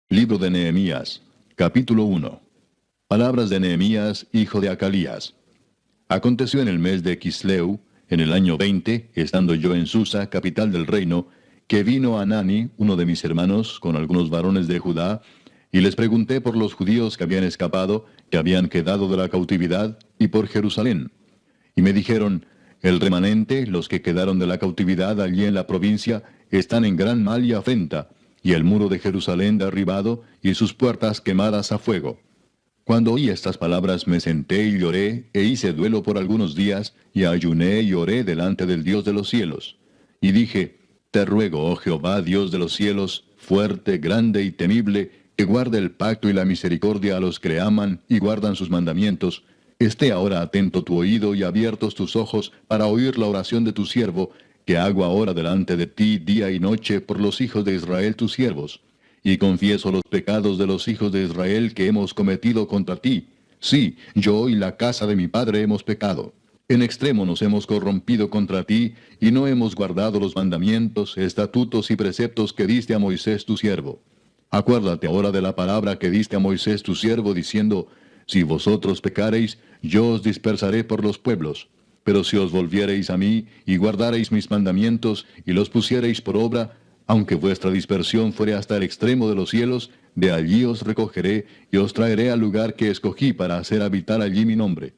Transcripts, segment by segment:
Libro de Nehemías, capítulo 1. Palabras de Nehemías, hijo de Acalías. Aconteció en el mes de Quisleu, en el año 20, estando yo en Susa, capital del reino, que vino Hanani, uno de mis hermanos, con algunos varones de Judá, y les pregunté por los judíos que habían escapado, que habían quedado de la cautividad, y por Jerusalén. Y me dijeron, el remanente, los que quedaron de la cautividad allí en la provincia, están en gran mal y afrenta, y el muro de Jerusalén derribado, y sus puertas quemadas a fuego. Cuando oí estas palabras me senté y lloré, e hice duelo por algunos días, y ayuné y oré delante del Dios de los cielos. Y dije, te ruego, oh Jehová, Dios de los cielos, fuerte, grande y temible, que guarde el pacto y la misericordia a los que le aman y guardan sus mandamientos, esté ahora atento tu oído y abiertos tus ojos para oír la oración de tu siervo, que hago ahora delante de ti día y noche por los hijos de Israel tus siervos. Y confieso los pecados de los hijos de Israel que hemos cometido contra ti. Sí, yo y la casa de mi padre hemos pecado. En extremo nos hemos corrompido contra ti, y no hemos guardado los mandamientos, estatutos y preceptos que diste a Moisés tu siervo. Acuérdate ahora de la palabra que diste a Moisés tu siervo, diciendo, si vosotros pecareis, yo os dispersaré por los pueblos. Pero si os volviereis a mí, y guardareis mis mandamientos, y los pusiereis por obra, aunque vuestra dispersión fuere hasta el extremo de los cielos, de allí os recogeré, y os traeré al lugar que escogí para hacer habitar allí mi nombre.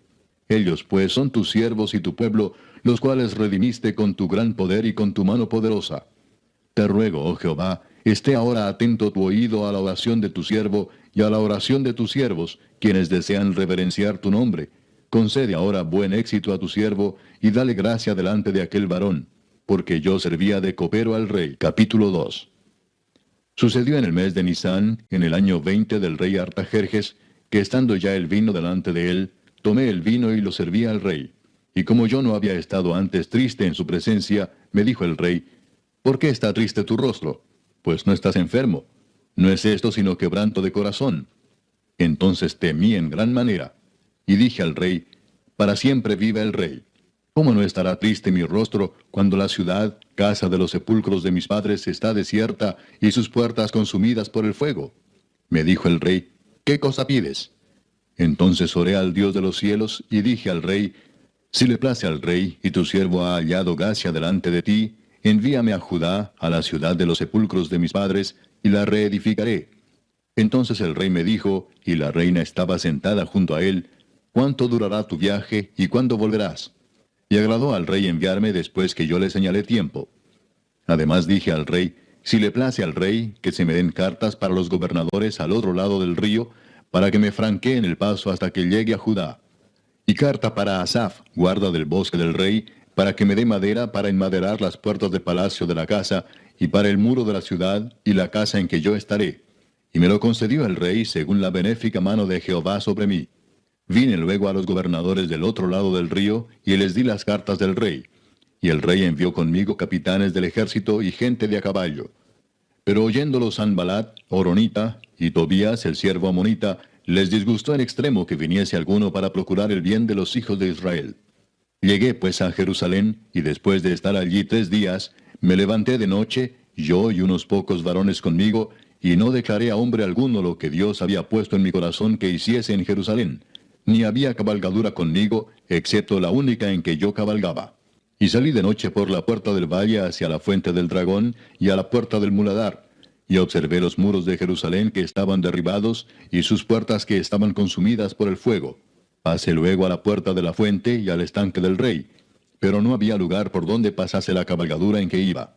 Ellos pues son tus siervos y tu pueblo, los cuales redimiste con tu gran poder y con tu mano poderosa. Te ruego, oh Jehová, esté ahora atento tu oído a la oración de tu siervo y a la oración de tus siervos, quienes desean reverenciar tu nombre. Concede ahora buen éxito a tu siervo y dale gracia delante de aquel varón, porque yo servía de copero al rey. Capítulo 2. Sucedió en el mes de Nisán, en el año 20 del rey Artajerjes, que estando ya el vino delante de él, tomé el vino y lo serví al rey. Y como yo no había estado antes triste en su presencia, me dijo el rey, ¿por qué está triste tu rostro? Pues no estás enfermo. No es esto sino quebranto de corazón. Entonces temí en gran manera. Y dije al rey, para siempre viva el rey. ¿Cómo no estará triste mi rostro cuando la ciudad, casa de los sepulcros de mis padres, está desierta y sus puertas consumidas por el fuego? Me dijo el rey, ¿qué cosa pides? Entonces oré al Dios de los cielos y dije al rey, si le place al rey y tu siervo ha hallado gracia delante de ti, envíame a Judá, a la ciudad de los sepulcros de mis padres, y la reedificaré. Entonces el rey me dijo, y la reina estaba sentada junto a él, ¿cuánto durará tu viaje y cuándo volverás? Y agradó al rey enviarme después que yo le señalé tiempo. Además dije al rey, si le place al rey, que se me den cartas para los gobernadores al otro lado del río, para que me franqueen el paso hasta que llegue a Judá. Y carta para Asaf, guarda del bosque del rey, para que me dé madera para enmaderar las puertas del palacio de la casa, y para el muro de la ciudad, y la casa en que yo estaré. Y me lo concedió el rey según la benéfica mano de Jehová sobre mí. Vine luego a los gobernadores del otro lado del río, y les di las cartas del rey. Y el rey envió conmigo capitanes del ejército y gente de a caballo. Pero oyéndolo Sanbalat, Horonita, y Tobías, el siervo amonita, les disgustó en extremo que viniese alguno para procurar el bien de los hijos de Israel. Llegué pues a Jerusalén, y después de estar allí 3 días, me levanté de noche, yo y unos pocos varones conmigo, y no declaré a hombre alguno lo que Dios había puesto en mi corazón que hiciese en Jerusalén, ni había cabalgadura conmigo, excepto la única en que yo cabalgaba. Y salí de noche por la puerta del valle hacia la fuente del dragón y a la puerta del muladar, y observé los muros de Jerusalén que estaban derribados, y sus puertas que estaban consumidas por el fuego. Pasé luego a la puerta de la fuente y al estanque del rey, pero no había lugar por donde pasase la cabalgadura en que iba.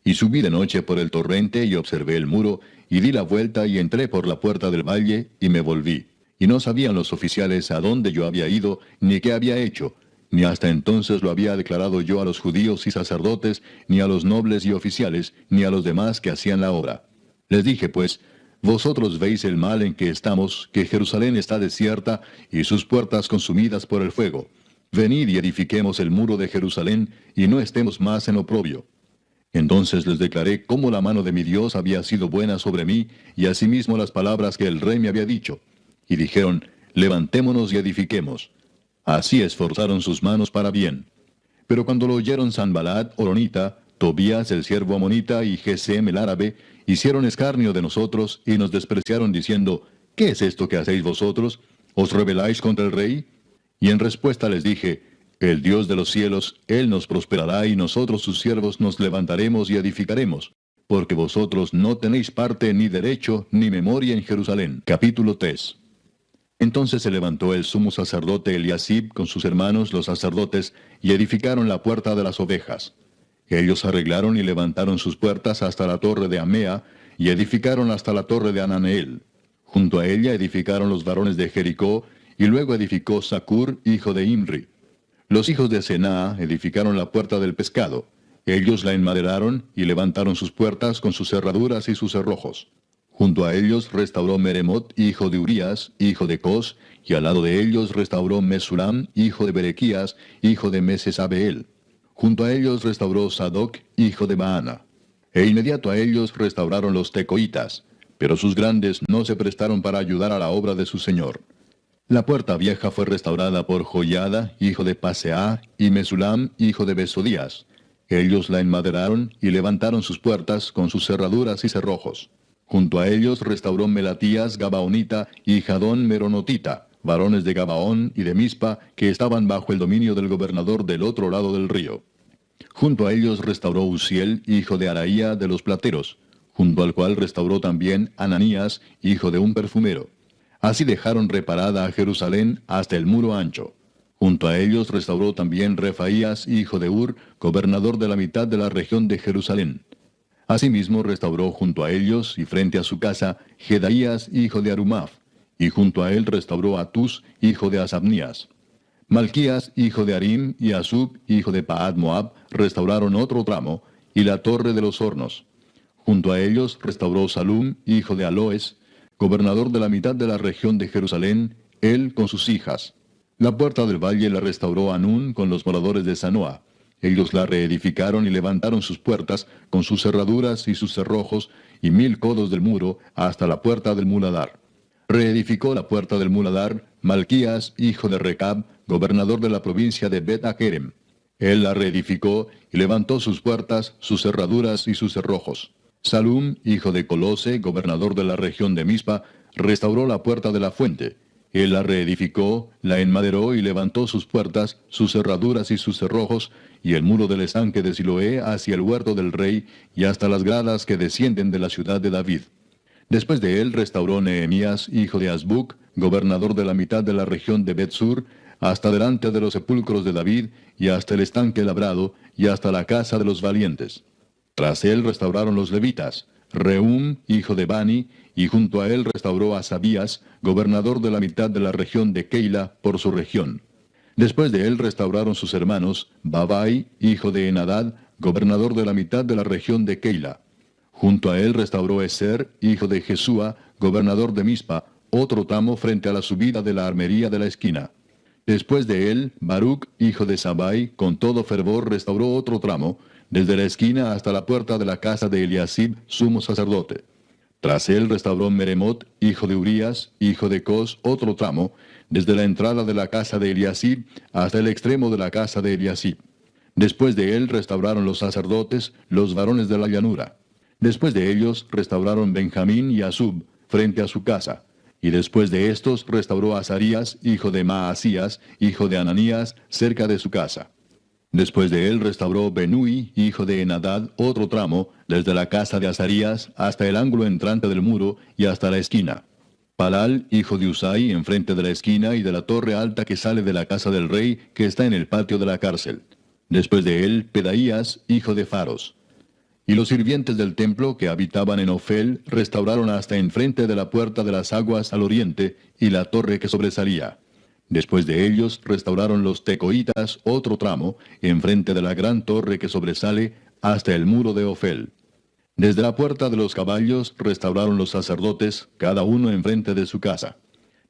Y subí de noche por el torrente y observé el muro, y di la vuelta y entré por la puerta del valle, y me volví. Y no sabían los oficiales a dónde yo había ido, ni qué había hecho, ni hasta entonces lo había declarado yo a los judíos y sacerdotes, ni a los nobles y oficiales, ni a los demás que hacían la obra. Les dije pues, vosotros veis el mal en que estamos, que Jerusalén está desierta, y sus puertas consumidas por el fuego. Venid y edifiquemos el muro de Jerusalén, y no estemos más en oprobio. Entonces les declaré cómo la mano de mi Dios había sido buena sobre mí, y asimismo las palabras que el rey me había dicho. Y dijeron, levantémonos y edifiquemos. Así esforzaron sus manos para bien. Pero cuando lo oyeron Sanbalat, Horonita, Tobías el siervo amonita y Gesem el árabe, hicieron escarnio de nosotros y nos despreciaron diciendo, ¿qué es esto que hacéis vosotros? ¿Os rebeláis contra el rey? Y en respuesta les dije, el Dios de los cielos, Él nos prosperará y nosotros sus siervos nos levantaremos y edificaremos, porque vosotros no tenéis parte ni derecho ni memoria en Jerusalén. Capítulo 3. Entonces se levantó el sumo sacerdote Eliasib con sus hermanos los sacerdotes y edificaron la puerta de las ovejas. Ellos arreglaron y levantaron sus puertas hasta la torre de Amea y edificaron hasta la torre de Ananeel. Junto a ella edificaron los varones de Jericó y luego edificó Zacur, hijo de Imri. Los hijos de Senaa edificaron la puerta del pescado. Ellos la enmaderaron y levantaron sus puertas con sus cerraduras y sus cerrojos. Junto a ellos restauró Meremot, hijo de Urías, hijo de Cos, y al lado de ellos restauró Mesulam, hijo de Berequías, hijo de Mesesabeel. Junto a ellos restauró Sadoc, hijo de Baana. E inmediato a ellos restauraron los tecoitas, pero sus grandes no se prestaron para ayudar a la obra de su señor. La puerta vieja fue restaurada por Joiada, hijo de Paseah, y Mesulam, hijo de Besodías. Ellos la enmaderaron y levantaron sus puertas con sus cerraduras y cerrojos. Junto a ellos restauró Melatías Gabaonita y Jadón Meronotita, varones de Gabaón y de Mispa, que estaban bajo el dominio del gobernador del otro lado del río. Junto a ellos restauró Uziel, hijo de Araía de los plateros, junto al cual restauró también Ananías, hijo de un perfumero. Así dejaron reparada a Jerusalén hasta el muro ancho. Junto a ellos restauró también Refaías, hijo de Ur, gobernador de la mitad de la región de Jerusalén. Asimismo restauró junto a ellos y frente a su casa Jedaías, hijo de Arumaf, y junto a él restauró Atus, hijo de Asabnías. Malquías, hijo de Arim, y Asub, hijo de Paad Moab, restauraron otro tramo, y la torre de los hornos. Junto a ellos restauró Salum, hijo de Aloes, gobernador de la mitad de la región de Jerusalén, él con sus hijas. La puerta del valle la restauró Anún con los moradores de Sanoa. Ellos la reedificaron y levantaron sus puertas con sus cerraduras y sus cerrojos y 1000 codos del muro hasta la puerta del muladar. Reedificó la puerta del muladar Malquías, hijo de Recab, gobernador de la provincia de Bet-Akerem. Él la reedificó y levantó sus puertas, sus cerraduras y sus cerrojos. Salum, hijo de Colose, gobernador de la región de Mispa, restauró la puerta de la fuente. Él la reedificó, la enmaderó y levantó sus puertas, sus cerraduras y sus cerrojos, y el muro del estanque de Siloé hacia el huerto del rey, y hasta las gradas que descienden de la ciudad de David. Después de él restauró Nehemías, hijo de Azbuc, gobernador de la mitad de la región de Bet-Sur, hasta delante de los sepulcros de David, y hasta el estanque labrado, y hasta la casa de los valientes. Tras él restauraron los levitas, Reum, hijo de Bani, y junto a él restauró a Sabías, gobernador de la mitad de la región de Keila, por su región. Después de él restauraron sus hermanos, Babai, hijo de Enadad, gobernador de la mitad de la región de Keila. Junto a él restauró Eser, hijo de Jesúa, gobernador de Mispa, otro tramo frente a la subida de la armería de la esquina. Después de él, Baruc, hijo de Sabai, con todo fervor restauró otro tramo, desde la esquina hasta la puerta de la casa de Eliasib, sumo sacerdote. Tras él restauró Meremot, hijo de Urías, hijo de Cos, otro tramo, desde la entrada de la casa de Eliasib hasta el extremo de la casa de Eliasib. Después de él restauraron los sacerdotes, los varones de la llanura. Después de ellos restauraron Benjamín y Asub, frente a su casa. Y después de estos restauró a Azarías, hijo de Maasías, hijo de Ananías, cerca de su casa. Después de él restauró Benui, hijo de Enadad, otro tramo, desde la casa de Azarías hasta el ángulo entrante del muro y hasta la esquina. Palal, hijo de Usai, enfrente de la esquina y de la torre alta que sale de la casa del rey, que está en el patio de la cárcel. Después de él, Pedaías, hijo de Faros. Y los sirvientes del templo que habitaban en Ofel restauraron hasta enfrente de la puerta de las aguas al oriente y la torre que sobresalía. Después de ellos restauraron los tecoitas otro tramo, enfrente de la gran torre que sobresale hasta el muro de Ofel. Desde la puerta de los caballos restauraron los sacerdotes, cada uno enfrente de su casa.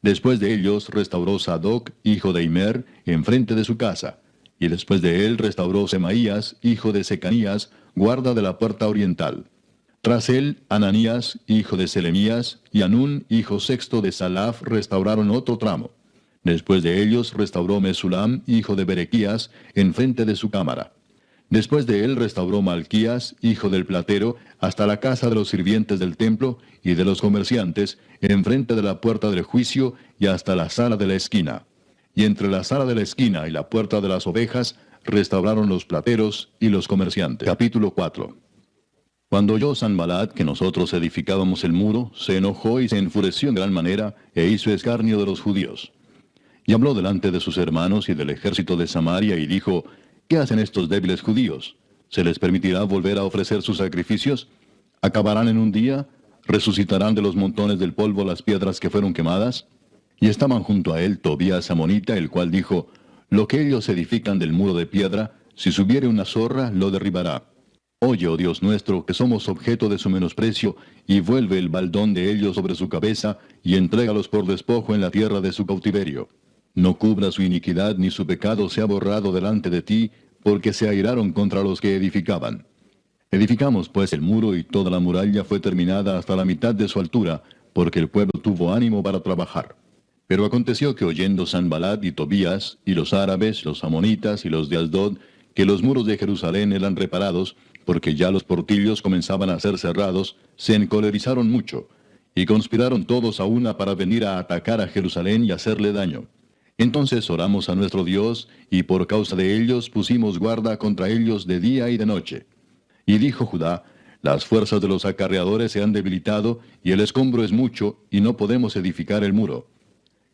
Después de ellos restauró Sadoc, hijo de Imer, enfrente de su casa. Y después de él restauró Semaías, hijo de Secanías, guarda de la puerta oriental. Tras él, Ananías, hijo de Selemías, y Anún, hijo sexto de Salaf, restauraron otro tramo. Después de ellos restauró Mesulam, hijo de Berequías, enfrente de su cámara. Después de él restauró Malquías, hijo del platero, hasta la casa de los sirvientes del templo y de los comerciantes, enfrente de la puerta del juicio y hasta la sala de la esquina. Y entre la sala de la esquina y la puerta de las ovejas, restauraron los plateros y los comerciantes. Capítulo 4. Cuando oyó Sanballat que nosotros edificábamos el muro, se enojó y se enfureció en gran manera, e hizo escarnio de los judíos. Y habló delante de sus hermanos y del ejército de Samaria, y dijo: ¿Qué hacen estos débiles judíos? ¿Se les permitirá volver a ofrecer sus sacrificios? ¿Acabarán en un día? ¿Resucitarán de los montones del polvo las piedras que fueron quemadas? Y estaban junto a él Tobías amonita, el cual dijo: Lo que ellos edifican del muro de piedra, si subiere una zorra, lo derribará. Oye, oh Dios nuestro, que somos objeto de su menosprecio, y vuelve el baldón de ellos sobre su cabeza, y entrégalos por despojo en la tierra de su cautiverio. No cubra su iniquidad, ni su pecado sea borrado delante de ti, porque se airaron contra los que edificaban. Edificamos pues el muro, y toda la muralla fue terminada hasta la mitad de su altura, porque el pueblo tuvo ánimo para trabajar. Pero aconteció que oyendo Sanballat y Tobías, y los árabes, los amonitas y los de Asdod, que los muros de Jerusalén eran reparados, porque ya los portillos comenzaban a ser cerrados, se encolerizaron mucho, y conspiraron todos a una para venir a atacar a Jerusalén y hacerle daño. Entonces oramos a nuestro Dios, y por causa de ellos pusimos guarda contra ellos de día y de noche. Y dijo Judá: Las fuerzas de los acarreadores se han debilitado, y el escombro es mucho, y no podemos edificar el muro.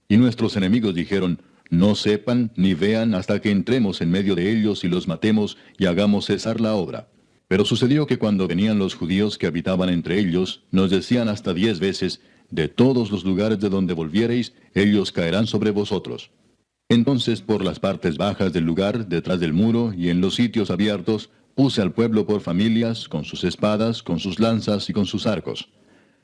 Y nuestros enemigos dijeron: No sepan ni vean hasta que entremos en medio de ellos y los matemos y hagamos cesar la obra. Pero sucedió que cuando venían los judíos que habitaban entre ellos, nos decían hasta 10 veces: De todos los lugares de donde volviereis, ellos caerán sobre vosotros. Entonces por las partes bajas del lugar, detrás del muro y en los sitios abiertos, puse al pueblo por familias, con sus espadas, con sus lanzas y con sus arcos.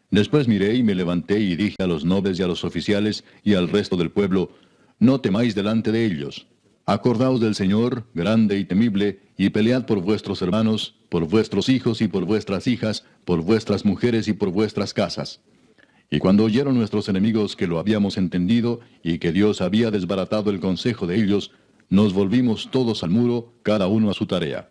Después miré y me levanté y dije a los nobles y a los oficiales y al resto del pueblo: No temáis delante de ellos. Acordaos del Señor, grande y temible, y pelead por vuestros hermanos, por vuestros hijos y por vuestras hijas, por vuestras mujeres y por vuestras casas. Y cuando oyeron nuestros enemigos que lo habíamos entendido, y que Dios había desbaratado el consejo de ellos, nos volvimos todos al muro, cada uno a su tarea.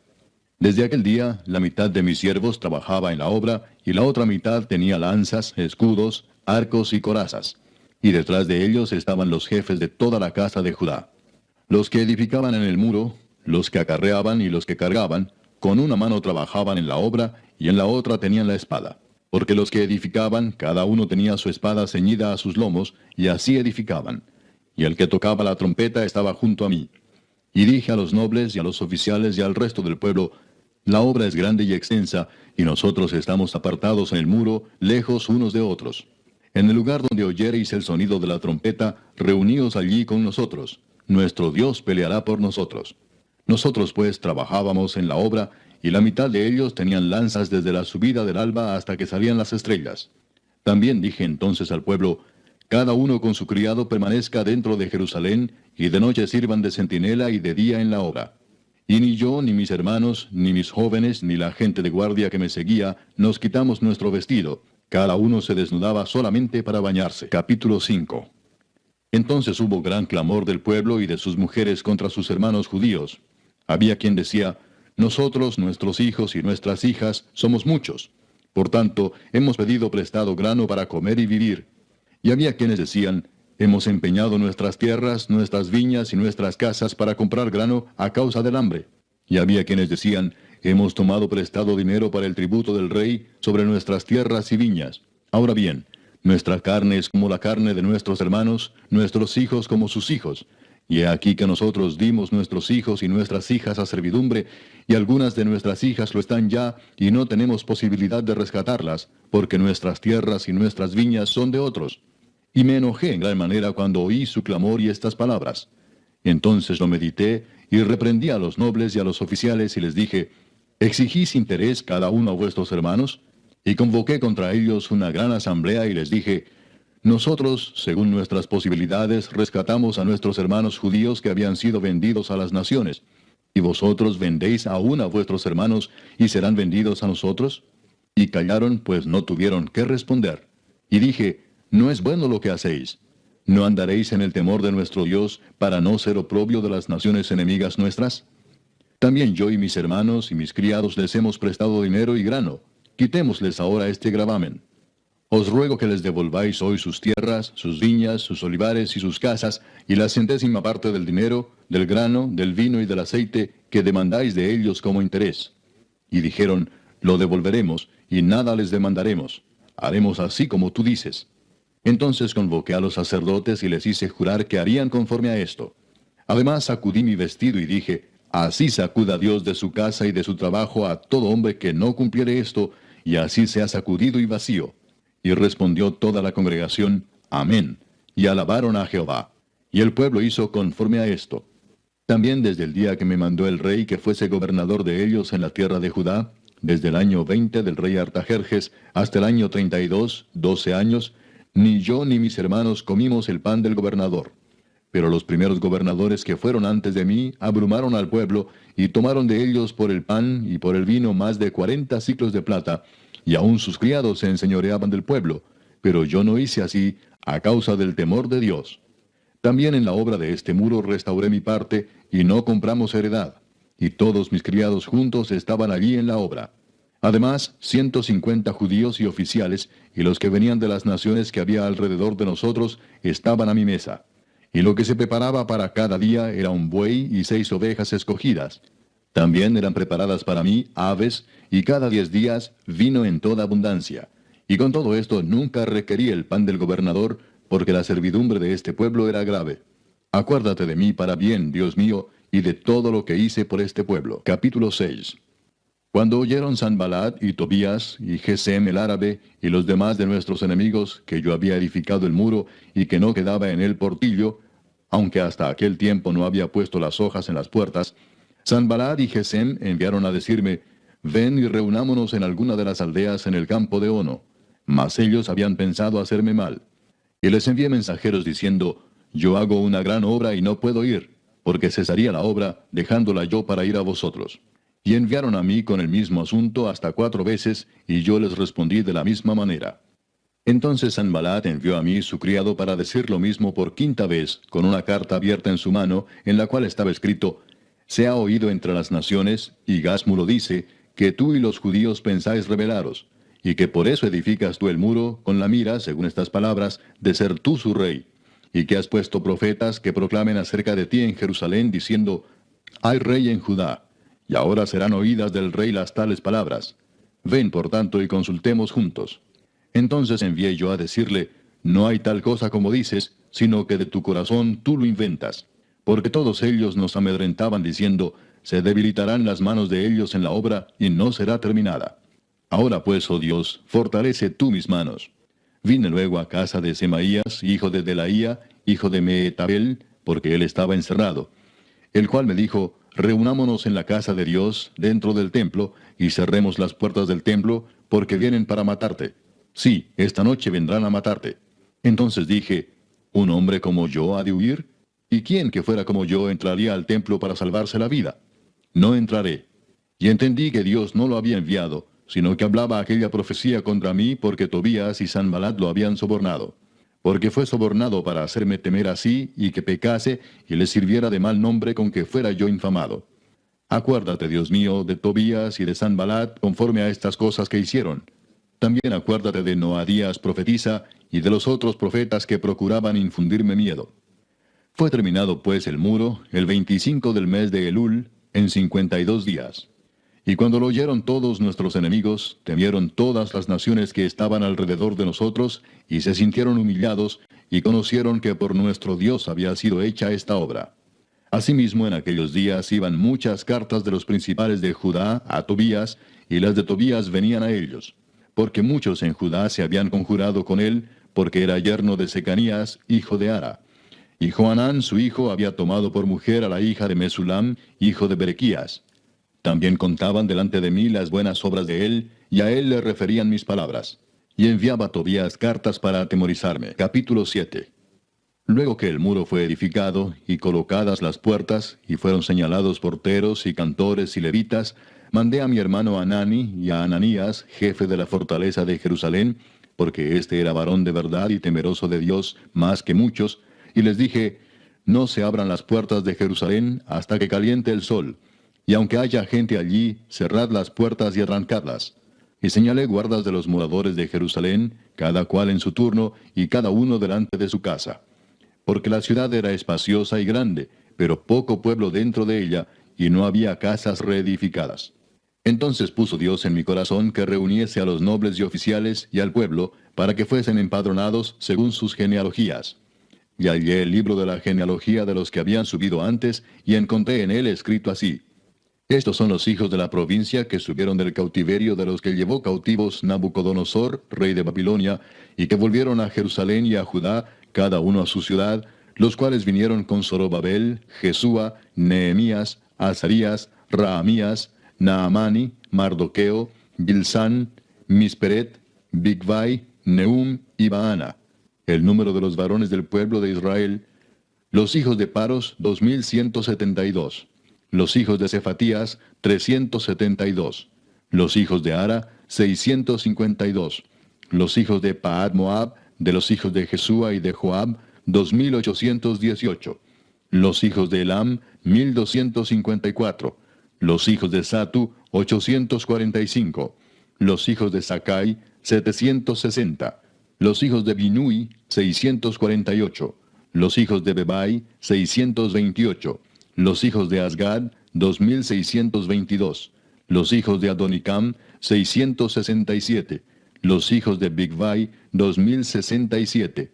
Desde aquel día, la mitad de mis siervos trabajaba en la obra, y la otra mitad tenía lanzas, escudos, arcos y corazas. Y detrás de ellos estaban los jefes de toda la casa de Judá. Los que edificaban en el muro, los que acarreaban y los que cargaban, con una mano trabajaban en la obra, y en la otra tenían la espada. Porque los que edificaban, cada uno tenía su espada ceñida a sus lomos, y así edificaban. Y el que tocaba la trompeta estaba junto a mí. Y dije a los nobles y a los oficiales y al resto del pueblo: La obra es grande y extensa, y nosotros estamos apartados en el muro, lejos unos de otros. En el lugar donde oyereis el sonido de la trompeta, reuníos allí con nosotros. Nuestro Dios peleará por nosotros. Nosotros pues trabajábamos en la obra, y la mitad de ellos tenían lanzas desde la subida del alba hasta que salían las estrellas. También dije entonces al pueblo: Cada uno con su criado permanezca dentro de Jerusalén, y de noche sirvan de centinela y de día en la obra. Y ni yo, ni mis hermanos, ni mis jóvenes, ni la gente de guardia que me seguía, nos quitamos nuestro vestido. Cada uno se desnudaba solamente para bañarse. Capítulo 5. Entonces hubo gran clamor del pueblo y de sus mujeres contra sus hermanos judíos. Había quien decía: Nosotros, nuestros hijos y nuestras hijas, somos muchos. Por tanto, hemos pedido prestado grano para comer y vivir. Y había quienes decían: Hemos empeñado nuestras tierras, nuestras viñas y nuestras casas para comprar grano a causa del hambre. Y había quienes decían: Hemos tomado prestado dinero para el tributo del rey sobre nuestras tierras y viñas. Ahora bien, nuestra carne es como la carne de nuestros hermanos, nuestros hijos como sus hijos. Y he aquí que nosotros dimos nuestros hijos y nuestras hijas a servidumbre, y algunas de nuestras hijas lo están ya, y no tenemos posibilidad de rescatarlas, porque nuestras tierras y nuestras viñas son de otros. Y me enojé en gran manera cuando oí su clamor y estas palabras. Entonces lo medité, y reprendí a los nobles y a los oficiales, y les dije: ¿Exigís interés cada uno a vuestros hermanos? Y convoqué contra ellos una gran asamblea, y les dije: Nosotros, según nuestras posibilidades, rescatamos a nuestros hermanos judíos que habían sido vendidos a las naciones. ¿Y vosotros vendéis aún a vuestros hermanos, y serán vendidos a nosotros? Y callaron, pues no tuvieron qué responder. Y dije: No es bueno lo que hacéis. ¿No andaréis en el temor de nuestro Dios para no ser oprobio de las naciones enemigas nuestras? También yo y mis hermanos y mis criados les hemos prestado dinero y grano. Quitémosles ahora este gravamen. Os ruego que les devolváis hoy sus tierras, sus viñas, sus olivares y sus casas, y la centésima parte del dinero, del grano, del vino y del aceite que demandáis de ellos como interés. Y dijeron, lo devolveremos, y nada les demandaremos. Haremos así como tú dices. Entonces convoqué a los sacerdotes y les hice jurar que harían conforme a esto. Además sacudí mi vestido y dije, así sacuda Dios de su casa y de su trabajo a todo hombre que no cumpliere esto, y así sea sacudido y vacío. Y respondió toda la congregación, amén, y alabaron a Jehová. Y el pueblo hizo conforme a esto. También desde el día que me mandó el rey que fuese gobernador de ellos en la tierra de Judá, desde el año 20 del rey Artajerjes hasta el año 32, 12 años, ni yo ni mis hermanos comimos el pan del gobernador. Pero los primeros gobernadores que fueron antes de mí abrumaron al pueblo, y tomaron de ellos por el pan y por el vino más de 40 siclos de plata, y aun sus criados se enseñoreaban del pueblo, pero yo no hice así a causa del temor de Dios. También en la obra de este muro restauré mi parte, y no compramos heredad, y todos mis criados juntos estaban allí en la obra. Además, 150 judíos y oficiales, y los que venían de las naciones que había alrededor de nosotros, estaban a mi mesa. Y lo que se preparaba para cada día era un buey y 6 ovejas escogidas. También eran preparadas para mí aves, y cada 10 días vino en toda abundancia. Y con todo esto nunca requerí el pan del gobernador, porque la servidumbre de este pueblo era grave. Acuérdate de mí para bien, Dios mío, y de todo lo que hice por este pueblo. Capítulo 6. Cuando oyeron Sanballat y Tobías y Gesem el árabe y los demás de nuestros enemigos que yo había edificado el muro y que no quedaba en él portillo, aunque hasta aquel tiempo no había puesto las hojas en las puertas, Sanballat y Gesem enviaron a decirme, ven y reunámonos en alguna de las aldeas en el campo de Ono. Mas ellos habían pensado hacerme mal. Y les envié mensajeros diciendo, yo hago una gran obra y no puedo ir, porque cesaría la obra, dejándola yo para ir a vosotros. Y enviaron a mí con el mismo asunto hasta 4 veces, y yo les respondí de la misma manera. Entonces Sanballat envió a mí su criado para decir lo mismo por 5ª vez, con una carta abierta en su mano, en la cual estaba escrito, se ha oído entre las naciones, y Gasmu lo dice, que tú y los judíos pensáis rebelaros, y que por eso edificas tú el muro, con la mira, según estas palabras, de ser tú su rey, y que has puesto profetas que proclamen acerca de ti en Jerusalén, diciendo, hay rey en Judá, y ahora serán oídas del rey las tales palabras. Ven, por tanto, y consultemos juntos. Entonces envié yo a decirle, no hay tal cosa como dices, sino que de tu corazón tú lo inventas. Porque todos ellos nos amedrentaban diciendo, se debilitarán las manos de ellos en la obra, y no será terminada. Ahora pues, oh Dios, fortalece tú mis manos. Vine luego a casa de Semaías, hijo de Delaía, hijo de Mehetabel, porque él estaba encerrado, el cual me dijo, reunámonos en la casa de Dios, dentro del templo, y cerremos las puertas del templo, porque vienen para matarte. Sí, esta noche vendrán a matarte. Entonces dije, ¿un hombre como yo ha de huir? ¿Y quién que fuera como yo entraría al templo para salvarse la vida? No entraré. Y entendí que Dios no lo había enviado, sino que hablaba aquella profecía contra mí porque Tobías y Sanballat lo habían sobornado. Porque fue sobornado para hacerme temer así y que pecase y le sirviera de mal nombre con que fuera yo infamado. Acuérdate, Dios mío, de Tobías y de Sanballat conforme a estas cosas que hicieron. También acuérdate de Noadías profetisa y de los otros profetas que procuraban infundirme miedo. Fue terminado pues el muro el 25 del mes de Elul en 52 días. Y cuando lo oyeron todos nuestros enemigos, temieron todas las naciones que estaban alrededor de nosotros, y se sintieron humillados, y conocieron que por nuestro Dios había sido hecha esta obra. Asimismo, en aquellos días iban muchas cartas de los principales de Judá a Tobías, y las de Tobías venían a ellos, porque muchos en Judá se habían conjurado con él, porque era yerno de Secanías, hijo de Ara. Y Johanán su hijo había tomado por mujer a la hija de Mesulam, hijo de Berequías. También contaban delante de mí las buenas obras de él, y a él le referían mis palabras. Y enviaba a Tobías cartas para atemorizarme. Capítulo 7. Luego que el muro fue edificado, y colocadas las puertas, y fueron señalados porteros y cantores y levitas, mandé a mi hermano Anani y a Ananías, jefe de la fortaleza de Jerusalén, porque éste era varón de verdad y temeroso de Dios más que muchos, y les dije, no se abran las puertas de Jerusalén hasta que caliente el sol, Y aunque haya gente allí, cerrad las puertas y arrancadlas. Y señalé guardas de los moradores de Jerusalén, cada cual en su turno, y cada uno delante de su casa. Porque la ciudad era espaciosa y grande, pero poco pueblo dentro de ella, y no había casas reedificadas. Entonces puso Dios en mi corazón que reuniese a los nobles y oficiales y al pueblo, para que fuesen empadronados según sus genealogías. Y hallé el libro de la genealogía de los que habían subido antes, y encontré en él escrito así: Estos son los hijos de la provincia que subieron del cautiverio de los que llevó cautivos Nabucodonosor, rey de Babilonia, y que volvieron a Jerusalén y a Judá, cada uno a su ciudad, los cuales vinieron con Zorobabel, Jesúa, Nehemías, Azarías, Raamías, Naamani, Mardoqueo, Bilsán, Misperet, Bigvai, Nehum y Baana. El número de los varones del pueblo de Israel: los hijos de Paros, 2172. Los hijos de Cefatías, 372. Los hijos de Ara, 652. Los hijos de Paad Moab, de los hijos de Jesúa y de Joab, 2818. Los hijos de Elam, 1254. Los hijos de Satu, 845. Los hijos de Sakai, 760. Los hijos de Binui, 648. Los hijos de Bebai, 628. Los hijos de Asgad, 2622. Los hijos de Adonicam, 667. Los hijos de Bigvai, 2067.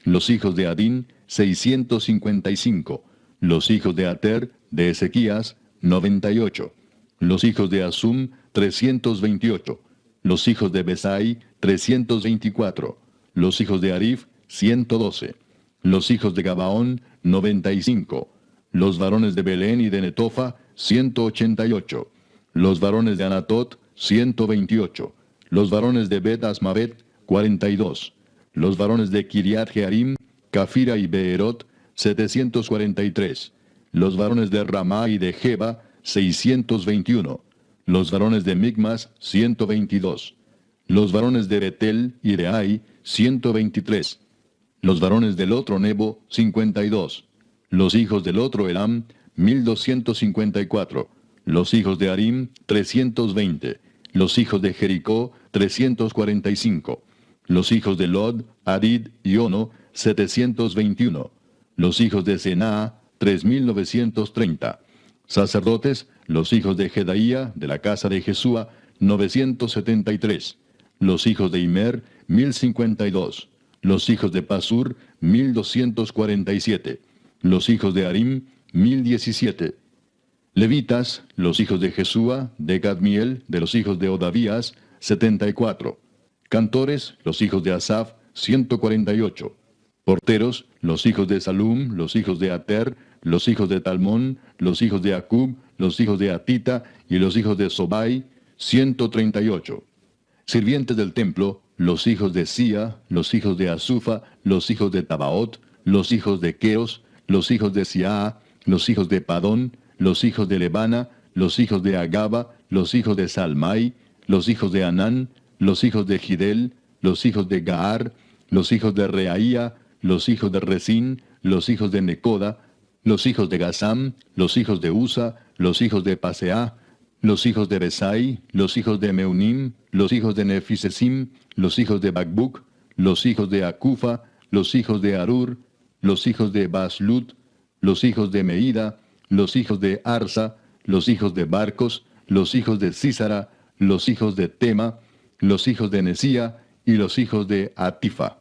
Los hijos de Adín, 655. Los hijos de Ater, de Ezequías, 98. Los hijos de Asum, 328. Los hijos de Besai, 324. Los hijos de Arif, 112. Los hijos de Gabaón, 95. Los varones de Belén y de Netofa, 188. Los varones de Anatot, 128. Los varones de Bet Asmavet, 42. Los varones de Kiriat Jearim, Cafira y Beerot, 743. Los varones de Ramá y de Jeba, 621. Los varones de Migmas, 122. Los varones de Betel y de Ai, 123. Los varones del otro Nebo, 52. Los hijos del otro Elam, 1254. Los hijos de Arim, 320. Los hijos de Jericó, 345. Los hijos de Lod, Hadid y Ono, 721. Los hijos de Senaa, 3930. Sacerdotes, los hijos de Jedaía, de la casa de Jesúa, 973. Los hijos de Imer, 1052. Los hijos de Pasur, 1247. Los hijos de Arim, 1017. Levitas, los hijos de Jesúa, de Gadmiel, de los hijos de Odavías, 74. Cantores, los hijos de Asaf, 148. Porteros, los hijos de Salum, los hijos de Ater, los hijos de Talmón, los hijos de Acub, los hijos de Atita y los hijos de Sobai, 138. Sirvientes del templo, los hijos de Sia, los hijos de Asufa, los hijos de Tabaot, los hijos de Queos, los hijos de Siaa, los hijos de Padón, los hijos de Lebana, los hijos de Agaba, los hijos de Salmai, los hijos de Anán, los hijos de Gidel, los hijos de Gaar, los hijos de Reaía, los hijos de Resín, los hijos de Necoda, los hijos de Gazam, los hijos de Usa, los hijos de Paseah, los hijos de Besai, los hijos de Meunim, los hijos de Nefisesim, los hijos de Bakbuk, los hijos de Acufa, los hijos de Arur, los hijos de Baslut, los hijos de Meida, los hijos de Arsa, los hijos de Barcos, los hijos de Císara, los hijos de Tema, los hijos de Nesía y los hijos de Atifa.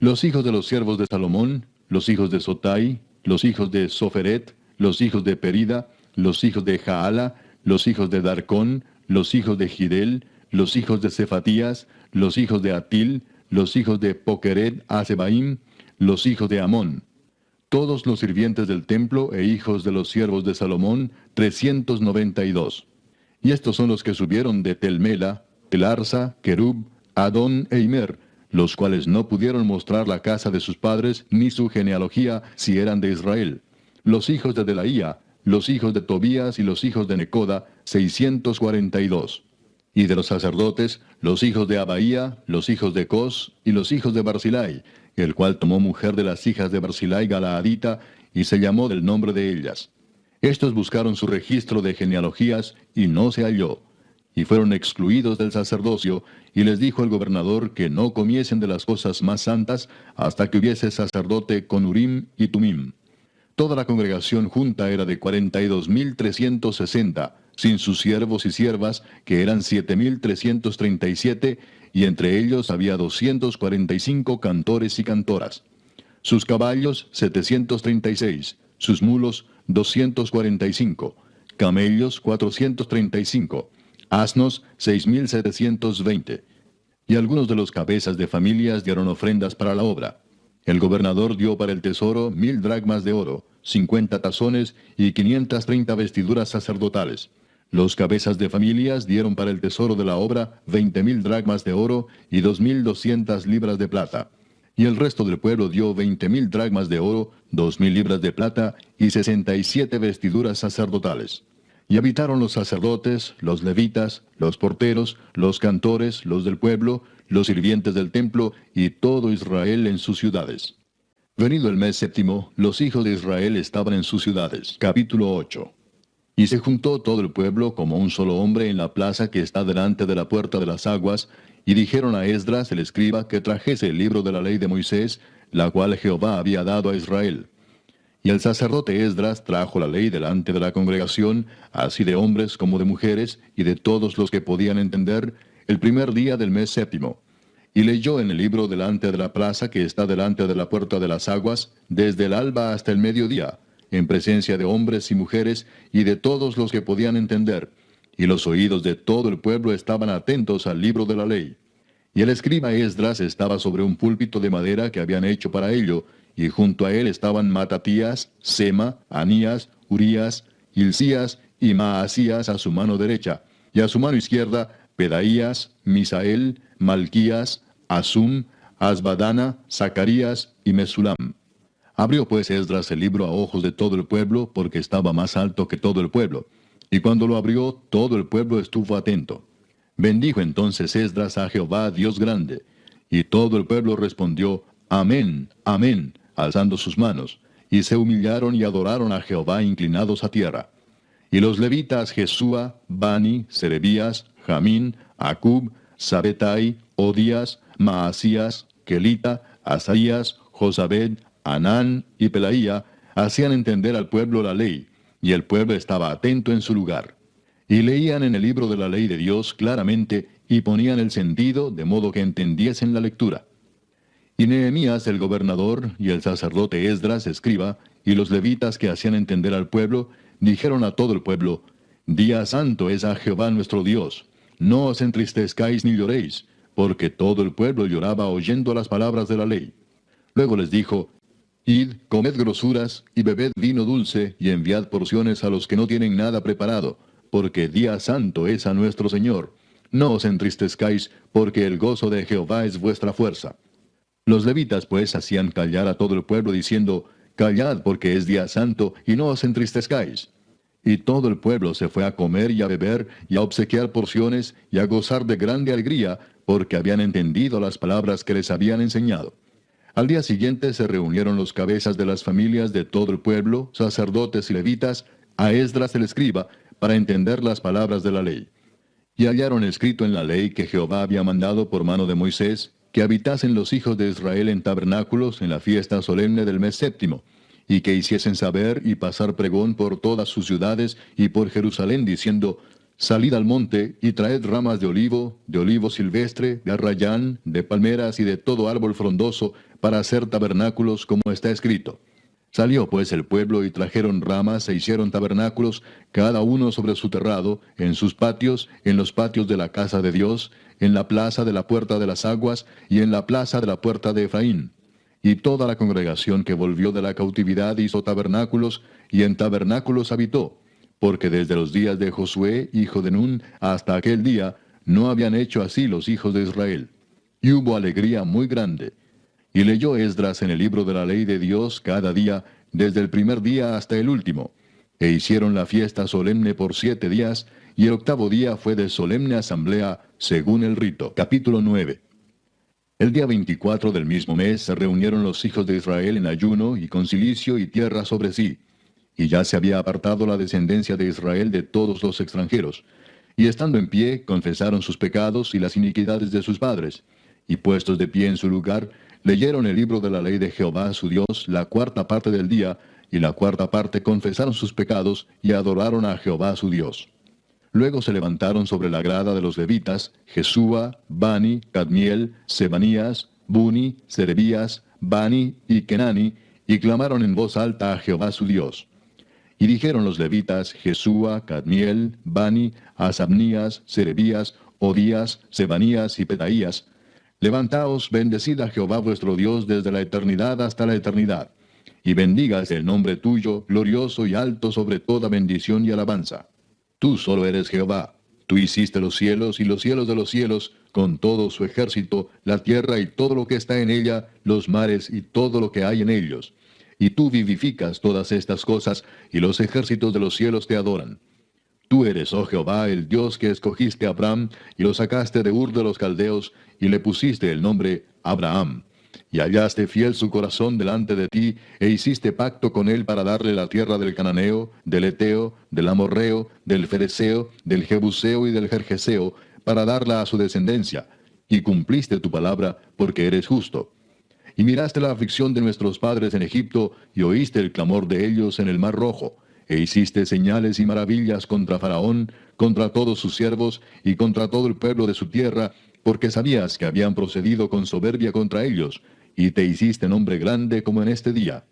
Los hijos de los siervos de Salomón, los hijos de Sotai, los hijos de Soferet, los hijos de Perida, los hijos de Jaala, los hijos de Darcón, los hijos de Gidel, los hijos de Cefatías, los hijos de Atil, los hijos de Pokeret Asebaim, los hijos de Amón. Todos los sirvientes del templo e hijos de los siervos de Salomón, 392. Y estos son los que subieron de Telmela, Telarsa, Kerub, Adón e Imer, los cuales no pudieron mostrar la casa de sus padres ni su genealogía si eran de Israel. Los hijos de Delaía, los hijos de Tobías y los hijos de Necoda, 642. Y de los sacerdotes, los hijos de Abaía, los hijos de Cos y los hijos de Barzilai, el cual tomó mujer de las hijas de Barzilai Galaadita, y se llamó del nombre de ellas. Estos buscaron su registro de genealogías y no se halló, y fueron excluidos del sacerdocio, y les dijo el gobernador que no comiesen de las cosas más santas hasta que hubiese sacerdote con Urim y Tumim. Toda la congregación junta era de 42.360, sin sus siervos y siervas, que eran 7.337, y entre ellos había 245 cantores y cantoras. Sus caballos 736, sus mulos 245, camellos 435, asnos 6.720. Y algunos de los cabezas de familias dieron ofrendas para la obra. El gobernador dio para el tesoro 1,000 dracmas de oro, 50 tazones y 530 vestiduras sacerdotales. Los cabezas de familias dieron para el tesoro de la obra 20,000 dracmas de oro y 2,200 libras de plata. Y el resto del pueblo dio 20,000 dracmas de oro, 2,000 libras de plata y 67 vestiduras sacerdotales. Y habitaron los sacerdotes, los levitas, los porteros, los cantores, los del pueblo, los sirvientes del templo y todo Israel en sus ciudades. Venido el mes séptimo, los hijos de Israel estaban en sus ciudades. Capítulo 8. Y se juntó todo el pueblo como un solo hombre en la plaza que está delante de la puerta de las aguas, y dijeron a Esdras el escriba que trajese el libro de la ley de Moisés, la cual Jehová había dado a Israel. Y el sacerdote Esdras trajo la ley delante de la congregación, así de hombres como de mujeres, y de todos los que podían entender, el primer día del mes séptimo. Y leyó en el libro delante de la plaza que está delante de la puerta de las aguas, desde el alba hasta el mediodía, en presencia de hombres y mujeres, y de todos los que podían entender. Y los oídos de todo el pueblo estaban atentos al libro de la ley. Y el escriba Esdras estaba sobre un púlpito de madera que habían hecho para ello, y junto a él estaban Matatías, Sema, Anías, Urías, Hilcías y Maasías a su mano derecha, y a su mano izquierda Pedaías, Misael, Malquías, Asum, Asbadana, Zacarías y Mesulam. Abrió pues Esdras el libro a ojos de todo el pueblo, porque estaba más alto que todo el pueblo. Y cuando lo abrió, todo el pueblo estuvo atento. Bendijo entonces Esdras a Jehová, Dios grande. Y todo el pueblo respondió, Amén, Amén, alzando sus manos. Y se humillaron y adoraron a Jehová inclinados a tierra. Y los levitas Jesúa, Bani, Serebías, Jamín, Acub, Sabetai, Odías, Maasías, Kelita, Asaías, Josabed, Anán y Pelaía hacían entender al pueblo la ley, y el pueblo estaba atento en su lugar. Y leían en el libro de la ley de Dios claramente, y ponían el sentido de modo que entendiesen la lectura. Y Nehemías el gobernador, y el sacerdote Esdras escriba, y los levitas que hacían entender al pueblo, dijeron a todo el pueblo, Día santo es a Jehová nuestro Dios, no os entristezcáis ni lloréis, porque todo el pueblo lloraba oyendo las palabras de la ley. Luego les dijo, Id, comed grosuras, y bebed vino dulce, y enviad porciones a los que no tienen nada preparado, porque día santo es a nuestro Señor. No os entristezcáis, porque el gozo de Jehová es vuestra fuerza. Los levitas pues hacían callar a todo el pueblo, diciendo, Callad, porque es día santo, y no os entristezcáis. Y todo el pueblo se fue a comer y a beber, y a obsequiar porciones, y a gozar de grande alegría, porque habían entendido las palabras que les habían enseñado. Al día siguiente se reunieron los cabezas de las familias de todo el pueblo, sacerdotes y levitas, a Esdras el escriba, para entender las palabras de la ley. Y hallaron escrito en la ley que Jehová había mandado por mano de Moisés, que habitasen los hijos de Israel en tabernáculos en la fiesta solemne del mes séptimo, y que hiciesen saber y pasar pregón por todas sus ciudades y por Jerusalén, diciendo, Salid al monte y traed ramas de olivo silvestre, de arrayán, de palmeras y de todo árbol frondoso, para hacer tabernáculos como está escrito. Salió pues el pueblo y trajeron ramas e hicieron tabernáculos, cada uno sobre su terrado, en sus patios, en los patios de la casa de Dios, en la plaza de la puerta de las aguas y en la plaza de la puerta de Efraín. Y toda la congregación que volvió de la cautividad hizo tabernáculos, y en tabernáculos habitó, porque desde los días de Josué, hijo de Nun, hasta aquel día, no habían hecho así los hijos de Israel. Y hubo alegría muy grande. Y leyó Esdras en el libro de la ley de Dios cada día, desde el primer día hasta el último. E hicieron la fiesta solemne por 7 días, y el 8º día fue de solemne asamblea, según el rito. Capítulo 9. El día 24 del mismo mes se reunieron los hijos de Israel en ayuno y con cilicio y tierra sobre sí. y ya se había apartado la descendencia de Israel de todos los extranjeros. Y estando en pie, confesaron sus pecados y las iniquidades de sus padres. Y puestos de pie en su lugar, leyeron el libro de la ley de Jehová su Dios la cuarta parte del día, y la cuarta parte confesaron sus pecados y adoraron a Jehová su Dios. Luego se levantaron sobre la grada de los levitas, Jesúa, Bani, Cadmiel, Sebanías, Buni, Serebías, Bani y Kenani, y clamaron en voz alta a Jehová su Dios. Y dijeron los levitas, Jesúa, Cadmiel, Bani, Asabnías, Serebías, Odías, Sebanías y Pedaías: levantaos, bendecid a Jehová vuestro Dios desde la eternidad hasta la eternidad, y bendígase el nombre tuyo, glorioso y alto sobre toda bendición y alabanza. Tú solo eres Jehová. Tú hiciste los cielos y los cielos de los cielos, con todo su ejército, la tierra y todo lo que está en ella, los mares y todo lo que hay en ellos. Y tú vivificas todas estas cosas, y los ejércitos de los cielos te adoran. Tú eres, oh Jehová, el Dios que escogiste a Abraham, y lo sacaste de Ur de los Caldeos, y le pusiste el nombre Abraham. Y hallaste fiel su corazón delante de ti, e hiciste pacto con él para darle la tierra del Cananeo, del Eteo, del Amorreo, del Fereceo, del Jebuseo y del Gergeseo, para darla a su descendencia. Y cumpliste tu palabra, porque eres justo. Y miraste la aflicción de nuestros padres en Egipto, y oíste el clamor de ellos en el Mar Rojo, e hiciste señales y maravillas contra Faraón, contra todos sus siervos, y contra todo el pueblo de su tierra, porque sabías que habían procedido con soberbia contra ellos, y te hiciste nombre grande como en este día.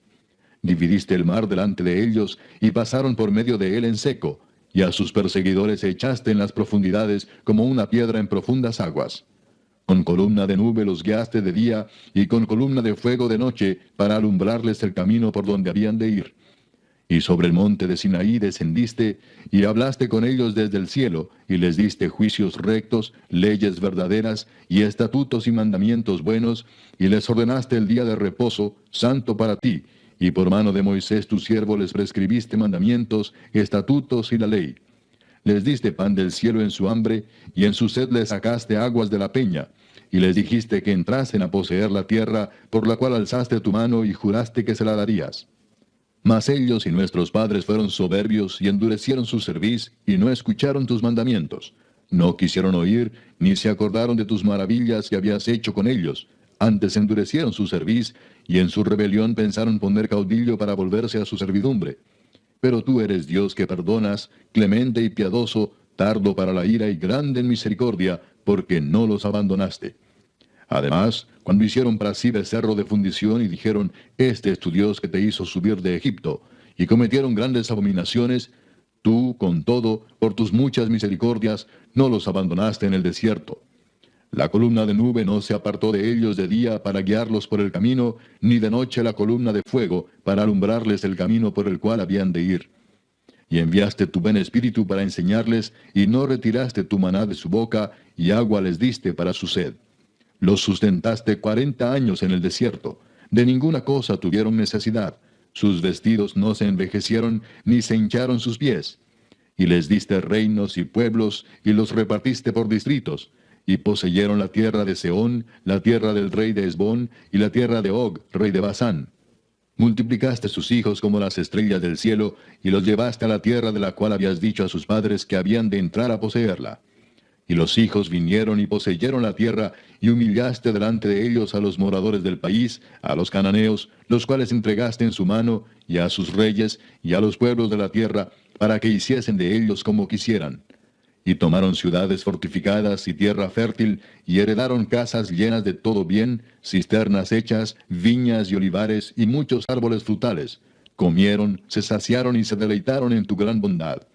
Dividiste el mar delante de ellos, y pasaron por medio de él en seco, y a sus perseguidores echaste en las profundidades como una piedra en profundas aguas. Con columna de nube los guiaste de día, y con columna de fuego de noche, para alumbrarles el camino por donde habían de ir. Y sobre el monte de Sinaí descendiste, y hablaste con ellos desde el cielo, y les diste juicios rectos, leyes verdaderas, y estatutos y mandamientos buenos, y les ordenaste el día de reposo, santo para ti, y por mano de Moisés tu siervo les prescribiste mandamientos, estatutos y la ley. Les diste pan del cielo en su hambre, y en su sed les sacaste aguas de la peña, y les dijiste que entrasen a poseer la tierra, por la cual alzaste tu mano y juraste que se la darías. Mas ellos y nuestros padres fueron soberbios y endurecieron su cerviz, y no escucharon tus mandamientos. No quisieron oír, ni se acordaron de tus maravillas que habías hecho con ellos. Antes endurecieron su cerviz, y en su rebelión pensaron poner caudillo para volverse a su servidumbre. Pero tú eres Dios que perdonas, clemente y piadoso, tardo para la ira y grande en misericordia, porque no los abandonaste. Además, cuando hicieron para sí becerro de fundición y dijeron, este es tu Dios que te hizo subir de Egipto, y cometieron grandes abominaciones, tú, con todo, por tus muchas misericordias, no los abandonaste en el desierto. La columna de nube no se apartó de ellos de día para guiarlos por el camino, ni de noche la columna de fuego para alumbrarles el camino por el cual habían de ir. Y enviaste tu buen espíritu para enseñarles, y no retiraste tu maná de su boca, y agua les diste para su sed. Los sustentaste 40 años en el desierto. De ninguna cosa tuvieron necesidad. Sus vestidos no se envejecieron, ni se hincharon sus pies. Y les diste reinos y pueblos, y los repartiste por distritos. Y poseyeron la tierra de Sehón, la tierra del rey de Hesbón, y la tierra de Og, rey de Basán. Multiplicaste sus hijos como las estrellas del cielo, y los llevaste a la tierra de la cual habías dicho a sus padres que habían de entrar a poseerla. Y los hijos vinieron y poseyeron la tierra, y humillaste delante de ellos a los moradores del país, a los cananeos, los cuales entregaste en su mano, y a sus reyes, y a los pueblos de la tierra, para que hiciesen de ellos como quisieran. Y tomaron ciudades fortificadas y tierra fértil, y heredaron casas llenas de todo bien, cisternas hechas, viñas y olivares, y muchos árboles frutales. Comieron, se saciaron y se deleitaron en tu gran bondad.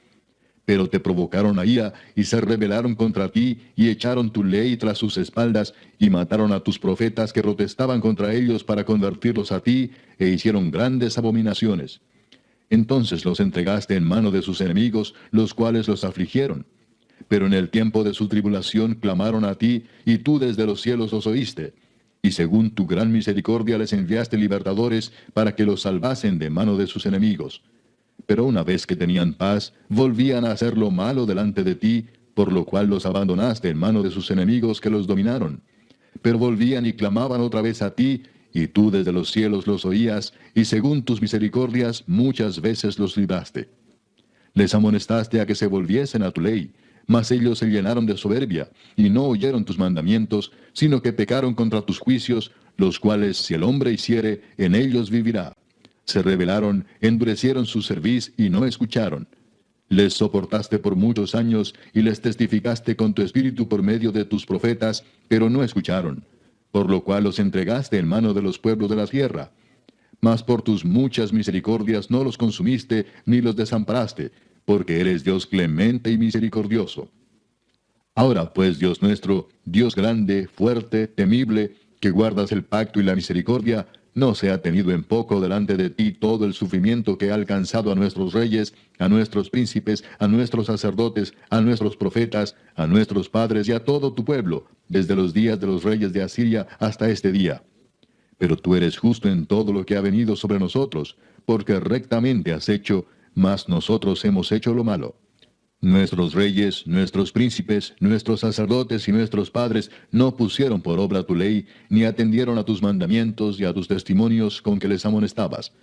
Pero te provocaron a ira, y se rebelaron contra ti, y echaron tu ley tras sus espaldas, y mataron a tus profetas que protestaban contra ellos para convertirlos a ti, e hicieron grandes abominaciones. Entonces los entregaste en mano de sus enemigos, los cuales los afligieron. Pero en el tiempo de su tribulación clamaron a ti, y tú desde los cielos los oíste. Y según tu gran misericordia les enviaste libertadores para que los salvasen de mano de sus enemigos. Pero una vez que tenían paz, volvían a hacer lo malo delante de ti, por lo cual los abandonaste en mano de sus enemigos que los dominaron. Pero volvían y clamaban otra vez a ti, y tú desde los cielos los oías, y según tus misericordias muchas veces los libraste. Les amonestaste a que se volviesen a tu ley, mas ellos se llenaron de soberbia, y no oyeron tus mandamientos, sino que pecaron contra tus juicios, los cuales si el hombre hiciere, en ellos vivirá. Se rebelaron, endurecieron su cerviz, y no escucharon. Les soportaste por muchos años, y les testificaste con tu espíritu por medio de tus profetas, pero no escucharon. Por lo cual los entregaste en mano de los pueblos de la tierra. Mas por tus muchas misericordias no los consumiste, ni los desamparaste, porque eres Dios clemente y misericordioso. Ahora pues, Dios nuestro, Dios grande, fuerte, temible, que guardas el pacto y la misericordia, no sea tenido en poco delante de ti todo el sufrimiento que ha alcanzado a nuestros reyes, a nuestros príncipes, a nuestros sacerdotes, a nuestros profetas, a nuestros padres y a todo tu pueblo, desde los días de los reyes de Asiria hasta este día. Pero tú eres justo en todo lo que ha venido sobre nosotros, porque rectamente has hecho, mas nosotros hemos hecho lo malo. Nuestros reyes, nuestros príncipes, nuestros sacerdotes y nuestros padres no pusieron por obra tu ley, ni atendieron a tus mandamientos y a tus testimonios con que les amonestabas.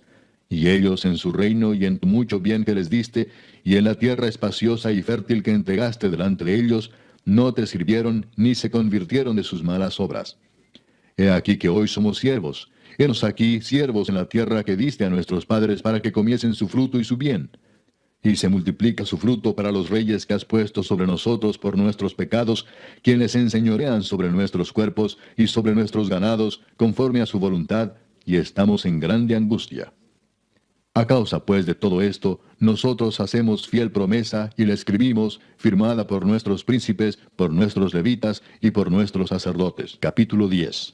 Y ellos en su reino y en tu mucho bien que les diste, y en la tierra espaciosa y fértil que entregaste delante de ellos, no te sirvieron ni se convirtieron de sus malas obras. He aquí que hoy somos siervos. Henos aquí siervos en la tierra que diste a nuestros padres para que comiesen su fruto y su bien. Y se multiplica su fruto para los reyes que has puesto sobre nosotros por nuestros pecados, quienes enseñorean sobre nuestros cuerpos y sobre nuestros ganados, conforme a su voluntad, y estamos en grande angustia. A causa pues de todo esto, nosotros hacemos fiel promesa y la escribimos, firmada por nuestros príncipes, por nuestros levitas y por nuestros sacerdotes. Capítulo 10.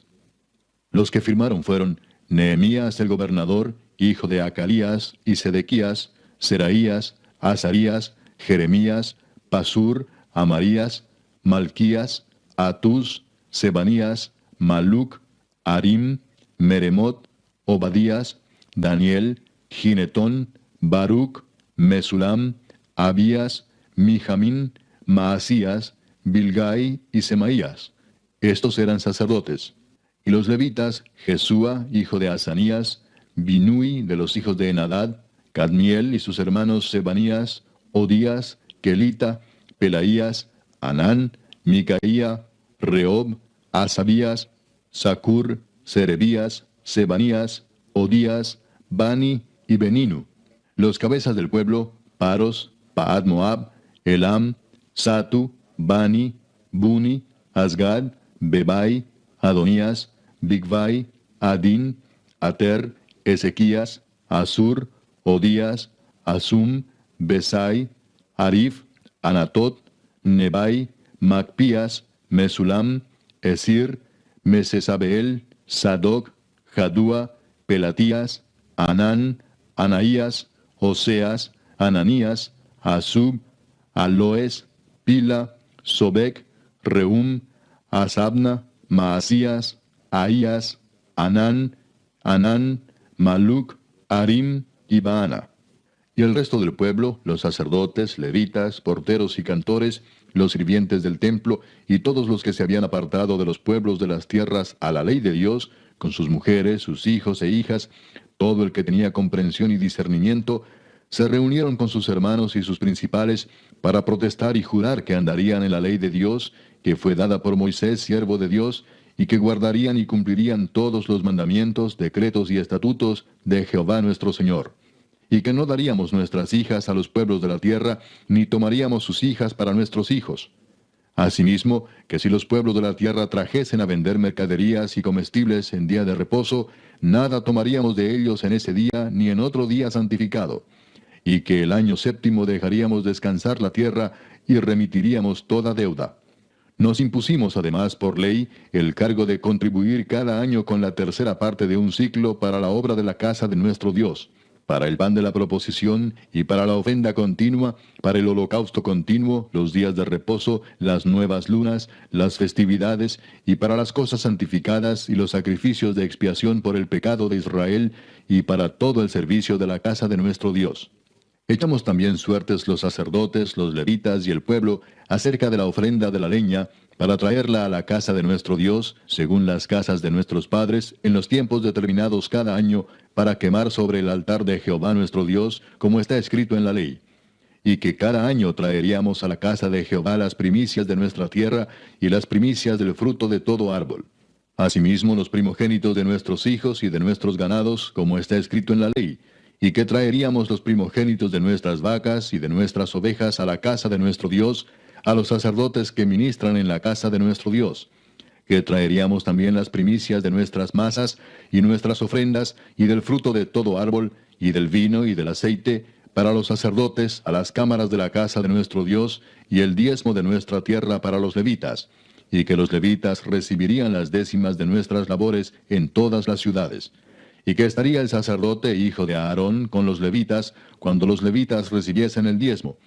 Los que firmaron fueron Nehemías el gobernador, hijo de Acalías, y Sedequías, Seraías, Azarías, Jeremías, Pasur, Amarías, Malquías, Atús, Sebanías, Maluc, Arim, Meremot, Obadías, Daniel, Ginetón, Baruc, Mesulam, Abías, Mijamín, Maasías, Bilgai y Semaías. Estos eran sacerdotes. Y los levitas, Jesúa, hijo de Asanías, Binui de los hijos de Enadad, Cadmiel y sus hermanos Sebanías, Odías, Kelita, Pelaías, Anán, Micaía, Reob, Asabías, Sacur, Serebías, Sebanías, Odías, Bani y Beninu. Los cabezas del pueblo, Paros, Paad Moab, Elam, Satu, Bani, Buni, Asgad, Bebai, Adonías, Bigvai, Adin, Ater, Ezequías, Asur, Odías, Asum, Besai, Arif, Anatot, Nebai, Macpías, Mesulam, Esir, Mesesabeel, Sadoc, Jadúa, Pelatías, Anán, Anaías, Oseas, Ananías, Asub, Aloes, Pila, Sobek, Reum, Asabna, Maasías, Ahías, Anán, Maluc, Arim y Baana. Y el resto del pueblo, los sacerdotes, levitas, porteros y cantores, los sirvientes del templo, y todos los que se habían apartado de los pueblos de las tierras a la ley de Dios, con sus mujeres, sus hijos e hijas, todo el que tenía comprensión y discernimiento, se reunieron con sus hermanos y sus principales para protestar y jurar que andarían en la ley de Dios, que fue dada por Moisés, siervo de Dios, y que guardarían y cumplirían todos los mandamientos, decretos y estatutos de Jehová nuestro Señor, y que no daríamos nuestras hijas a los pueblos de la tierra, ni tomaríamos sus hijas para nuestros hijos. Asimismo, que si los pueblos de la tierra trajesen a vender mercaderías y comestibles en día de reposo, nada tomaríamos de ellos en ese día ni en otro día santificado, y que el año séptimo dejaríamos descansar la tierra y remitiríamos toda deuda. Nos impusimos además por ley el cargo de contribuir cada año con la tercera parte de un siclo para la obra de la casa de nuestro Dios, para el pan de la proposición y para la ofrenda continua, para el holocausto continuo, los días de reposo, las nuevas lunas, las festividades, y para las cosas santificadas y los sacrificios de expiación por el pecado de Israel, y para todo el servicio de la casa de nuestro Dios. Echamos también suertes los sacerdotes, los levitas y el pueblo acerca de la ofrenda de la leña, para traerla a la casa de nuestro Dios, según las casas de nuestros padres, en los tiempos determinados cada año, para quemar sobre el altar de Jehová nuestro Dios, como está escrito en la ley. Y que cada año traeríamos a la casa de Jehová las primicias de nuestra tierra y las primicias del fruto de todo árbol. Asimismo los primogénitos de nuestros hijos y de nuestros ganados, como está escrito en la ley, y que traeríamos los primogénitos de nuestras vacas y de nuestras ovejas a la casa de nuestro Dios, a los sacerdotes que ministran en la casa de nuestro Dios, que traeríamos también las primicias de nuestras masas y nuestras ofrendas y del fruto de todo árbol y del vino y del aceite para los sacerdotes a las cámaras de la casa de nuestro Dios y el diezmo de nuestra tierra para los levitas, y que los levitas recibirían las décimas de nuestras labores en todas las ciudades, y que estaría el sacerdote hijo de Aarón con los levitas cuando los levitas recibiesen el diezmo,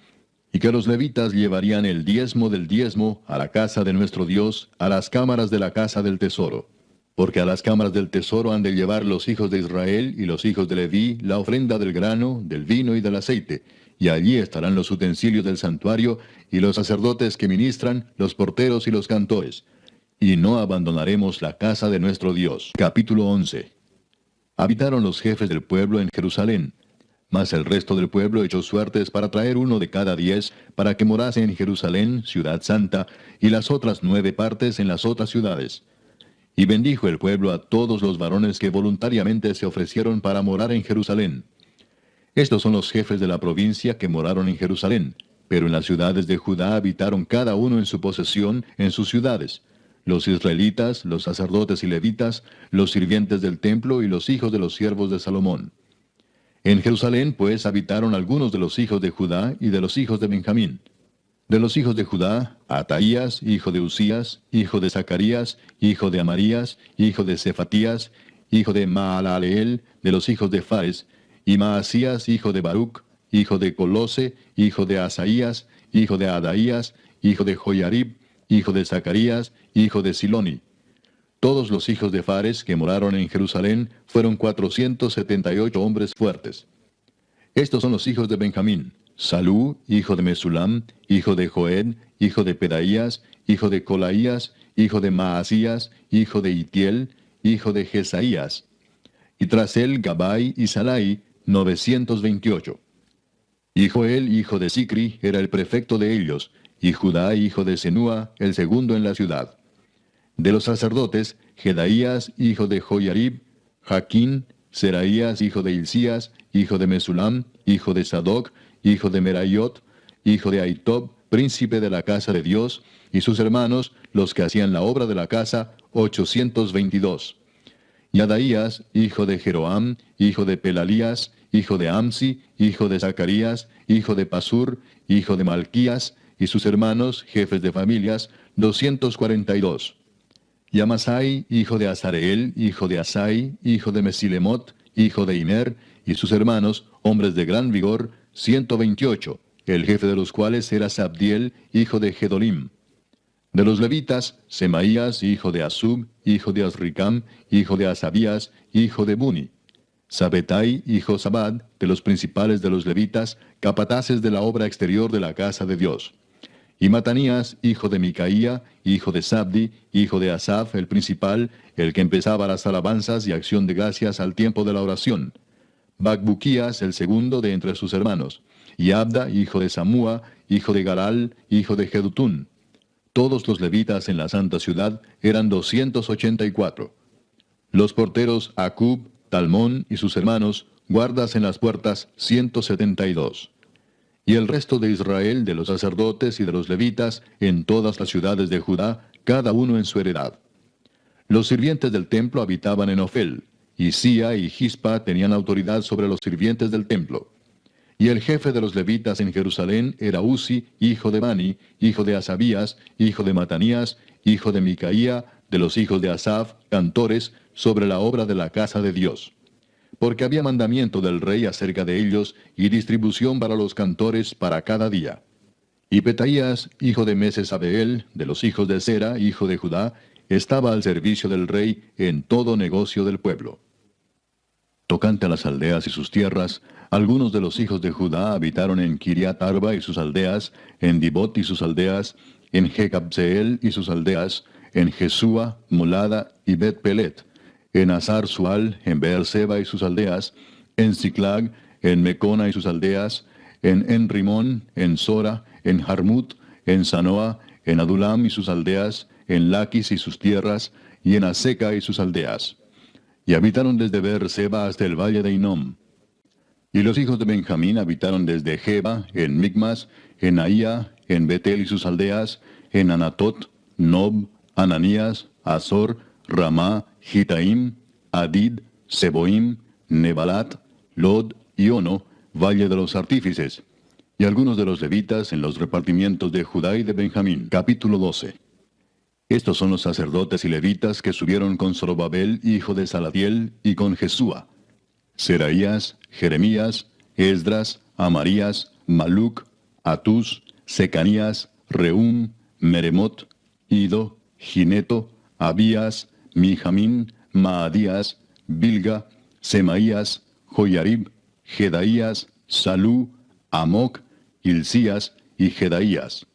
y que los levitas llevarían el diezmo del diezmo a la casa de nuestro Dios, a las cámaras de la casa del tesoro. Porque a las cámaras del tesoro han de llevar los hijos de Israel y los hijos de Leví la ofrenda del grano, del vino y del aceite, y allí estarán los utensilios del santuario, y los sacerdotes que ministran, los porteros y los cantores. Y no abandonaremos la casa de nuestro Dios. Capítulo 11. Habitaron los jefes del pueblo en Jerusalén. Mas el resto del pueblo echó suertes para traer uno de cada 10, para que morase en Jerusalén, ciudad santa, y las otras 9 partes en las otras ciudades. Y bendijo el pueblo a todos los varones que voluntariamente se ofrecieron para morar en Jerusalén. Estos son los jefes de la provincia que moraron en Jerusalén, pero en las ciudades de Judá habitaron cada uno en su posesión, en sus ciudades: los israelitas, los sacerdotes y levitas, los sirvientes del templo y los hijos de los siervos de Salomón. En Jerusalén, pues, habitaron algunos de los hijos de Judá y de los hijos de Benjamín. De los hijos de Judá, Ataías, hijo de Usías, hijo de Zacarías, hijo de Amarías, hijo de Cefatías, hijo de Maalaleel, de los hijos de Fares, y Maasías, hijo de Baruch, hijo de Colose, hijo de Asaías, hijo de Adaías, hijo de Joiarib, hijo de Zacarías, hijo de Siloni. Todos los hijos de Fares que moraron en Jerusalén fueron 478 hombres fuertes. Estos son los hijos de Benjamín: Salú, hijo de Mesulam, hijo de Joed, hijo de Pedaías, hijo de Colaías, hijo de Maasías, hijo de Itiel, hijo de Jesaías. Y tras él Gabai y Salai, 928. Y Joel, hijo de Sicri, era el prefecto de ellos, y Judá, hijo de Senúa, el segundo en la ciudad. De los sacerdotes, Jedaías, hijo de Joiarib, Jaquín, Seraías, hijo de Hilcías, hijo de Mesulam, hijo de Sadoc, hijo de Meraiot, hijo de Aitob, príncipe de la casa de Dios, y sus hermanos, los que hacían la obra de la casa, 822. Y Adaías, hijo de Jeroam, hijo de Pelalías, hijo de Amsi, hijo de Zacarías, hijo de Pasur, hijo de Malquías, y sus hermanos, jefes de familias, 242. Y Amasai, hijo de Azareel, hijo de Asai, hijo de Mesilemot, hijo de Imer, y sus hermanos, hombres de gran vigor, 128, el jefe de los cuales era Sabdiel, hijo de Gedolim. De los levitas, Semaías, hijo de Asub, hijo de Azricam, hijo de Asabías, hijo de Buni. Sabetai y Josabad, de los principales de los levitas, capataces de la obra exterior de la casa de Dios. Y Matanías, hijo de Micaía, hijo de Sabdi, hijo de Asaf, el principal, el que empezaba las alabanzas y acción de gracias al tiempo de la oración. Bacbuquías, el segundo de entre sus hermanos. Y Abda, hijo de Samúa, hijo de Garal, hijo de Jedutún. Todos los levitas en la santa ciudad eran 284. Los porteros Acub, Talmón y sus hermanos, guardas en las puertas, 172. Y el resto de Israel, de los sacerdotes y de los levitas, en todas las ciudades de Judá, cada uno en su heredad. Los sirvientes del templo habitaban en Ofel, y Sia y Gispa tenían autoridad sobre los sirvientes del templo. Y el jefe de los levitas en Jerusalén era Uzi, hijo de Bani, hijo de Asabías, hijo de Matanías, hijo de Micaía, de los hijos de Asaf, cantores, sobre la obra de la casa de Dios. Porque había mandamiento del rey acerca de ellos, y distribución para los cantores para cada día. Y Petaías, hijo de Mesesabeel, de los hijos de Sera, hijo de Judá, estaba al servicio del rey en todo negocio del pueblo. tocante a las aldeas y sus tierras, algunos de los hijos de Judá habitaron en Kiriat Arba y sus aldeas, en Dibot y sus aldeas, en Jecabseel y sus aldeas, en Jesúa, Molada y Bet Pelet, en Azar Sual, en Beerseba y sus aldeas, en Ziklag, en Mecona y sus aldeas, en Enrimón, en Sora, en Jarmut, en Sanoa, en Adulam y sus aldeas, en Laquis y sus tierras, y en Aseca y sus aldeas. Y habitaron desde Beerseba hasta el valle de Inom. Y los hijos de Benjamín habitaron desde Geba, en Micmas, en Ahía, en Betel y sus aldeas, en Anatot, Nob, Ananías, Azor, Ramá, Gitaim, Adid, Seboim, Nebalat, Lod y Ono, valle de los artífices, y algunos de los levitas en los repartimientos de Judá y de Benjamín. Capítulo 12. Estos son los sacerdotes y levitas que subieron con Zorobabel, hijo de Salatiel, y con Jesúa: Seraías, Jeremías, Esdras, Amarías, Maluc, Atús, Secanías, Reum, Meremot, Ido, Gineto, Abías, Mijamín, Maadías, Bilga, Semaías, Joyarib, Jedaías, Salú, Amoc, Hilcías y Jedaías.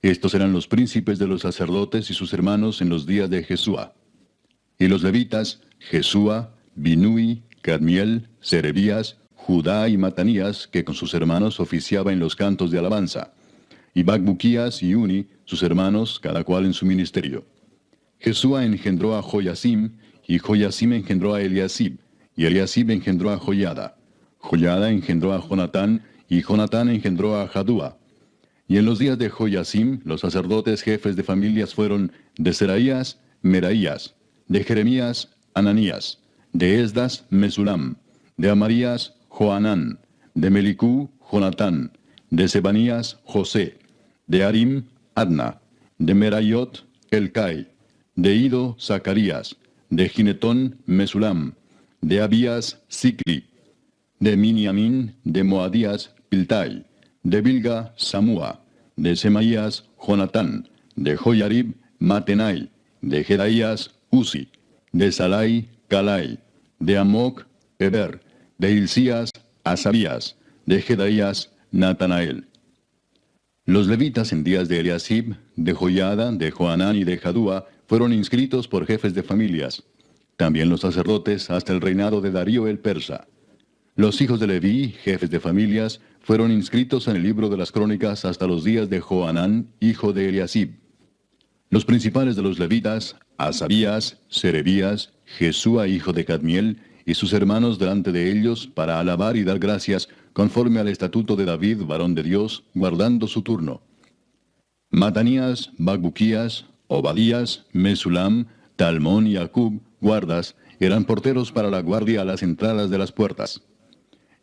Estos eran los príncipes de los sacerdotes y sus hermanos en los días de Jesúa. Y los levitas, Jesúa, Binui, Cadmiel, Serebías, Judá y Matanías, que con sus hermanos oficiaba en los cantos de alabanza, y Bacbuquías y Uni, sus hermanos, cada cual en su ministerio. Jesúa engendró a Joyasim, y Joyasim engendró a Eliasib, y Eliasib engendró a Joyada. Joyada engendró a Jonatán, y Jonatán engendró a Jadúa. Y en los días de Joyasim, los sacerdotes jefes de familias fueron de Seraías, Meraías, de Jeremías, Ananías, de Esdas, Mesulam, de Amarías, Joanán, de Melicú, Jonatán, de Sebanías, José, de Arim, Adna, de Merayot, Elcai, de Ido, Zacarías, de Ginetón, Mesulam, de Abías, Sicli, de Miniamín, de Moadías, Piltai, de Bilga, Samúa, de Semaías, Jonatán, de Joyarib, Matenai, de Jedaías, Uzi, de Salai, Calai, de Amoc, Eber, de Hilcías, Asabías, de Jedaías, Natanael. Los levitas en días de Eliasib, de Joyada, de Joanán y de Jadúa fueron inscritos por jefes de familias. También los sacerdotes hasta el reinado de Darío el persa. Los hijos de Leví, jefes de familias, fueron inscritos en el libro de las crónicas hasta los días de Joanán, hijo de Eliasib. Los principales de los levitas, Asabías, Serebías, Jesúa hijo de Cadmiel, y sus hermanos delante de ellos, para alabar y dar gracias, conforme al estatuto de David, varón de Dios, guardando su turno. Matanías, Bacbuquías, Obadías, Mesulam, Talmón y Acub, guardas, eran porteros para la guardia a las entradas de las puertas.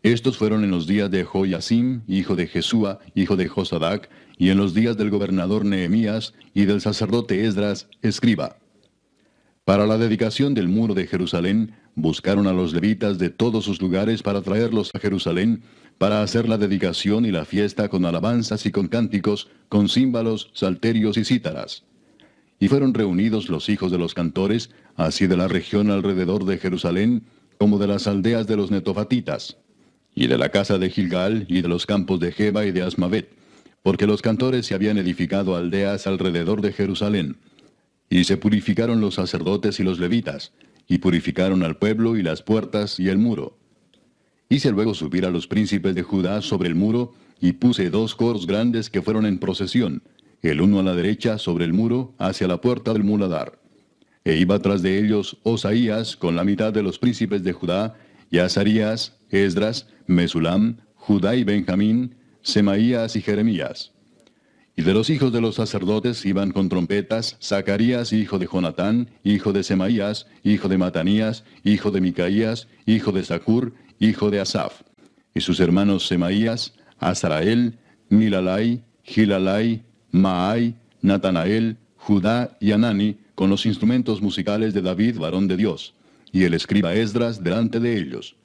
Estos fueron en los días de Joyasim, hijo de Jesúa, hijo de Josadac, y en los días del gobernador Nehemías y del sacerdote Esdras, escriba. Para la dedicación del muro de Jerusalén, buscaron a los levitas de todos sus lugares para traerlos a Jerusalén, para hacer la dedicación y la fiesta con alabanzas y con cánticos, con címbalos, salterios y cítaras. Y fueron reunidos los hijos de los cantores, así de la región alrededor de Jerusalén, como de las aldeas de los netofatitas, y de la casa de Gilgal, y de los campos de Geba y de Asmavet, porque los cantores se habían edificado aldeas alrededor de Jerusalén. Y se purificaron los sacerdotes y los levitas, y purificaron al pueblo y las puertas y el muro. Hice luego subir a los príncipes de Judá sobre el muro, y puse 2 coros grandes que fueron en procesión, el uno a la derecha sobre el muro, hacia la puerta del muladar. E iba tras de ellos Osaías con la mitad de los príncipes de Judá, y Azarías, Esdras, Mesulam, Judá y Benjamín, Semaías y Jeremías. Y de los hijos de los sacerdotes iban con trompetas Zacarías, hijo de Jonatán, hijo de Semaías, hijo de Matanías, hijo de Micaías, hijo de Zacur, hijo de Asaf. Y sus hermanos Semaías, Azarael, Milalai, Gilalai, Maai, Natanael, Judá y Anani, con los instrumentos musicales de David, varón de Dios, y el escriba Esdras delante de ellos.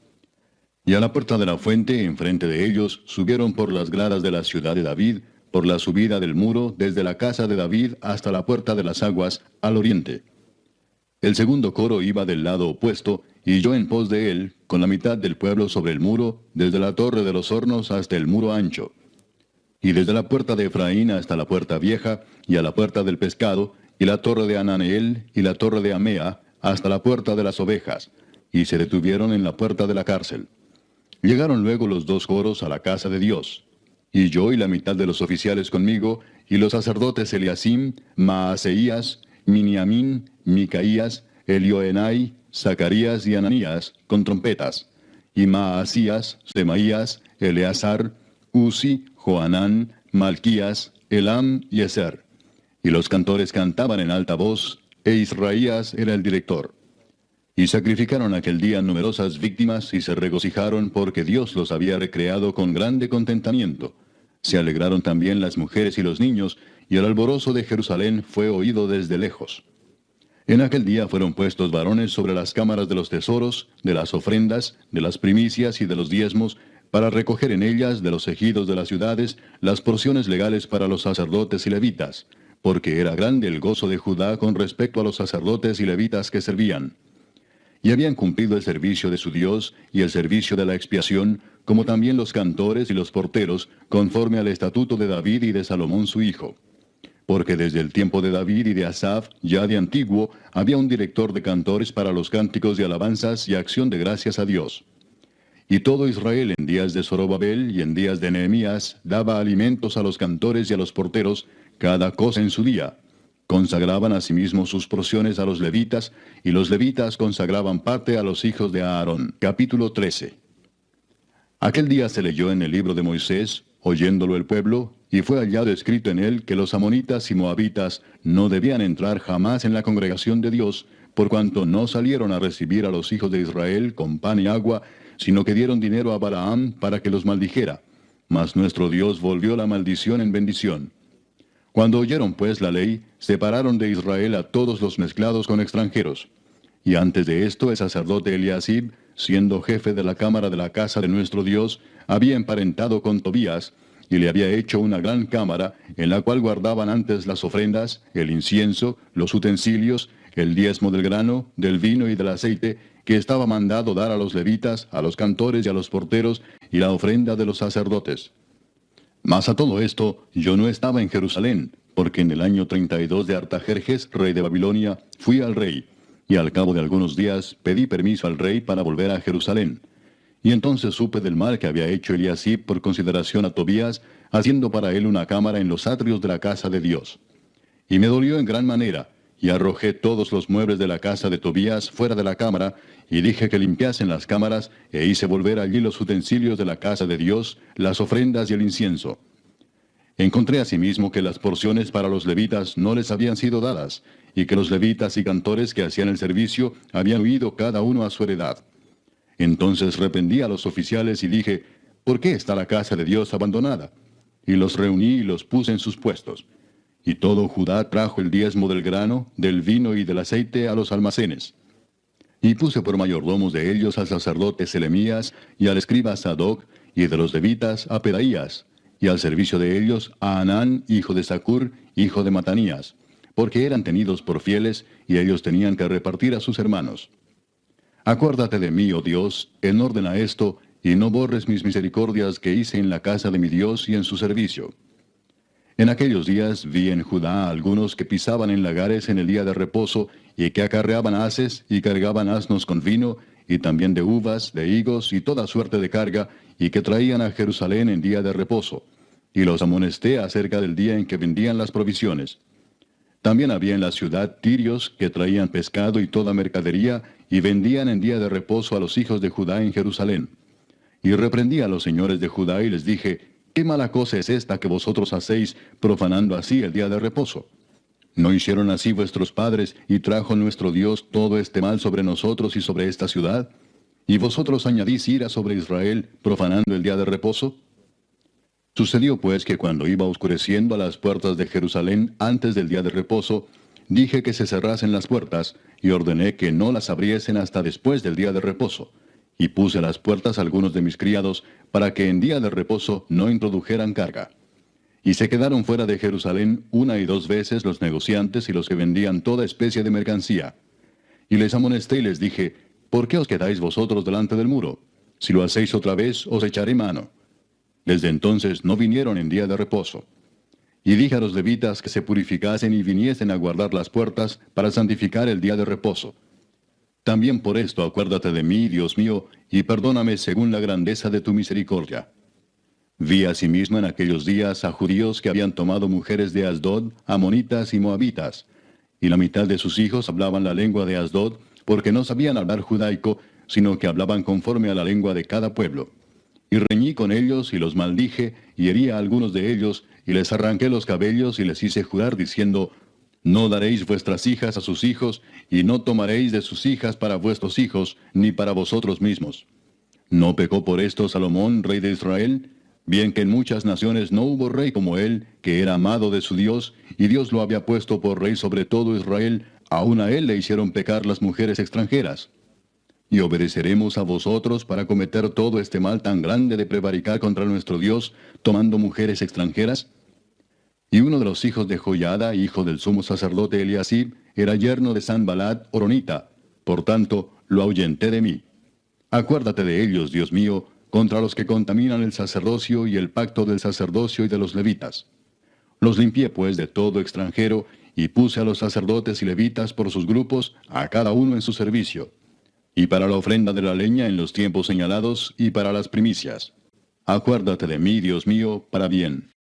Y a la puerta de la fuente, enfrente de ellos, subieron por las gradas de la ciudad de David, por la subida del muro, desde la casa de David hasta la puerta de las aguas, al oriente. El segundo coro iba del lado opuesto, y yo en pos de él, con la mitad del pueblo sobre el muro, desde la torre de los hornos hasta el muro ancho. Y desde la puerta de Efraín hasta la puerta vieja, y a la puerta del pescado, y la torre de Ananeel, y la torre de Amea, hasta la puerta de las ovejas, y se detuvieron en la puerta de la cárcel. Llegaron luego los dos coros a la casa de Dios, y yo y la mitad de los oficiales conmigo, y los sacerdotes Eliasim, Maaseías, Miniamín, Micaías, Elioenai, Zacarías y Ananías, con trompetas, y Maasías, Semaías, Eleazar, Uzi, Joanán, Malquías, Elam y Ezer. Y los cantores cantaban en alta voz, e Israías era el director. Y sacrificaron aquel día numerosas víctimas y se regocijaron porque Dios los había recreado con grande contentamiento. Se alegraron también las mujeres y los niños, y el alborozo de Jerusalén fue oído desde lejos. En aquel día fueron puestos varones sobre las cámaras de los tesoros, de las ofrendas, de las primicias y de los diezmos, para recoger en ellas de los ejidos de las ciudades las porciones legales para los sacerdotes y levitas, porque era grande el gozo de Judá con respecto a los sacerdotes y levitas que servían. Y habían cumplido el servicio de su Dios y el servicio de la expiación, como también los cantores y los porteros, conforme al estatuto de David y de Salomón su hijo. Porque desde el tiempo de David y de Asaf, ya de antiguo, había un director de cantores para los cánticos de alabanzas y acción de gracias a Dios. Y todo Israel en días de Zorobabel y en días de Nehemías daba alimentos a los cantores y a los porteros, cada cosa en su día. Consagraban asimismo sus porciones a los levitas, y los levitas consagraban parte a los hijos de Aarón. Capítulo 13. Aquel día se leyó en el libro de Moisés, oyéndolo el pueblo, y fue hallado escrito en él que los amonitas y moabitas no debían entrar jamás en la congregación de Dios, por cuanto no salieron a recibir a los hijos de Israel con pan y agua, sino que dieron dinero a Balaam para que los maldijera. Mas nuestro Dios volvió la maldición en bendición. Cuando oyeron pues la ley, separaron de Israel a todos los mezclados con extranjeros. Y antes de esto el sacerdote Eliasib, siendo jefe de la cámara de la casa de nuestro Dios, había emparentado con Tobías, y le había hecho una gran cámara, en la cual guardaban antes las ofrendas, el incienso, los utensilios, el diezmo del grano, del vino y del aceite, que estaba mandado dar a los levitas, a los cantores y a los porteros, y la ofrenda de los sacerdotes. Mas a todo esto, yo no estaba en Jerusalén, porque en el año 32 de Artajerjes, rey de Babilonia, fui al rey, y al cabo de algunos días pedí permiso al rey para volver a Jerusalén. Y entonces supe del mal que había hecho Eliasib por consideración a Tobías, haciendo para él una cámara en los atrios de la casa de Dios. Y me dolió en gran manera, y arrojé todos los muebles de la casa de Tobías fuera de la cámara, y dije que limpiasen las cámaras, e hice volver allí los utensilios de la casa de Dios, las ofrendas y el incienso. Encontré asimismo que las porciones para los levitas no les habían sido dadas, y que los levitas y cantores que hacían el servicio habían huido cada uno a su heredad. Entonces reprendí a los oficiales y dije, ¿por qué está la casa de Dios abandonada? Y los reuní y los puse en sus puestos. Y todo Judá trajo el diezmo del grano, del vino y del aceite a los almacenes. Y puse por mayordomos de ellos al sacerdote Selemías y al escriba Sadoc, y de los levitas a Pedaías, y al servicio de ellos a Anán, hijo de Zacur, hijo de Matanías, porque eran tenidos por fieles, y ellos tenían que repartir a sus hermanos. Acuérdate de mí, oh Dios, en orden a esto, y no borres mis misericordias que hice en la casa de mi Dios y en su servicio. En aquellos días vi en Judá algunos que pisaban en lagares en el día de reposo, y que acarreaban haces y cargaban asnos con vino, y también de uvas, de higos y toda suerte de carga, y que traían a Jerusalén en día de reposo. Y los amonesté acerca del día en que vendían las provisiones. También había en la ciudad tirios que traían pescado y toda mercadería, y vendían en día de reposo a los hijos de Judá en Jerusalén. Y reprendí a los señores de Judá y les dije, ¿qué mala cosa es esta que vosotros hacéis, profanando así el día de reposo? ¿No hicieron así vuestros padres, y trajo nuestro Dios todo este mal sobre nosotros y sobre esta ciudad? ¿Y vosotros añadís ira sobre Israel, profanando el día de reposo? Sucedió pues que cuando iba oscureciendo a las puertas de Jerusalén antes del día de reposo, dije que se cerrasen las puertas, y ordené que no las abriesen hasta después del día de reposo. Y puse a las puertas a algunos de mis criados, para que en día de reposo no introdujeran carga. Y se quedaron fuera de Jerusalén 1 y 2 veces los negociantes y los que vendían toda especie de mercancía. Y les amonesté y les dije, ¿por qué os quedáis vosotros delante del muro? Si lo hacéis otra vez, os echaré mano. Desde entonces no vinieron en día de reposo. Y dije a los levitas que se purificasen y viniesen a guardar las puertas para santificar el día de reposo. También por esto acuérdate de mí, Dios mío, y perdóname según la grandeza de tu misericordia. Vi asimismo en aquellos días a judíos que habían tomado mujeres de Asdod, amonitas y moabitas, y la mitad de sus hijos hablaban la lengua de Asdod, porque no sabían hablar judaico, sino que hablaban conforme a la lengua de cada pueblo. Y reñí con ellos y los maldije, y herí a algunos de ellos, y les arranqué los cabellos y les hice jurar diciendo, no daréis vuestras hijas a sus hijos, y no tomaréis de sus hijas para vuestros hijos, ni para vosotros mismos. ¿No pecó por esto Salomón, rey de Israel? Bien que en muchas naciones no hubo rey como él, que era amado de su Dios, y Dios lo había puesto por rey sobre todo Israel, aun a él le hicieron pecar las mujeres extranjeras. Y obedeceremos a vosotros para cometer todo este mal tan grande de prevaricar contra nuestro Dios, tomando mujeres extranjeras. Y uno de los hijos de Joiada, hijo del sumo sacerdote Eliasib, era yerno de Sanballat horonita, por tanto, lo ahuyenté de mí. Acuérdate de ellos, Dios mío, contra los que contaminan el sacerdocio y el pacto del sacerdocio y de los levitas. Los limpié pues de todo extranjero, y puse a los sacerdotes y levitas por sus grupos, a cada uno en su servicio, y para la ofrenda de la leña en los tiempos señalados, y para las primicias. Acuérdate de mí, Dios mío, para bien.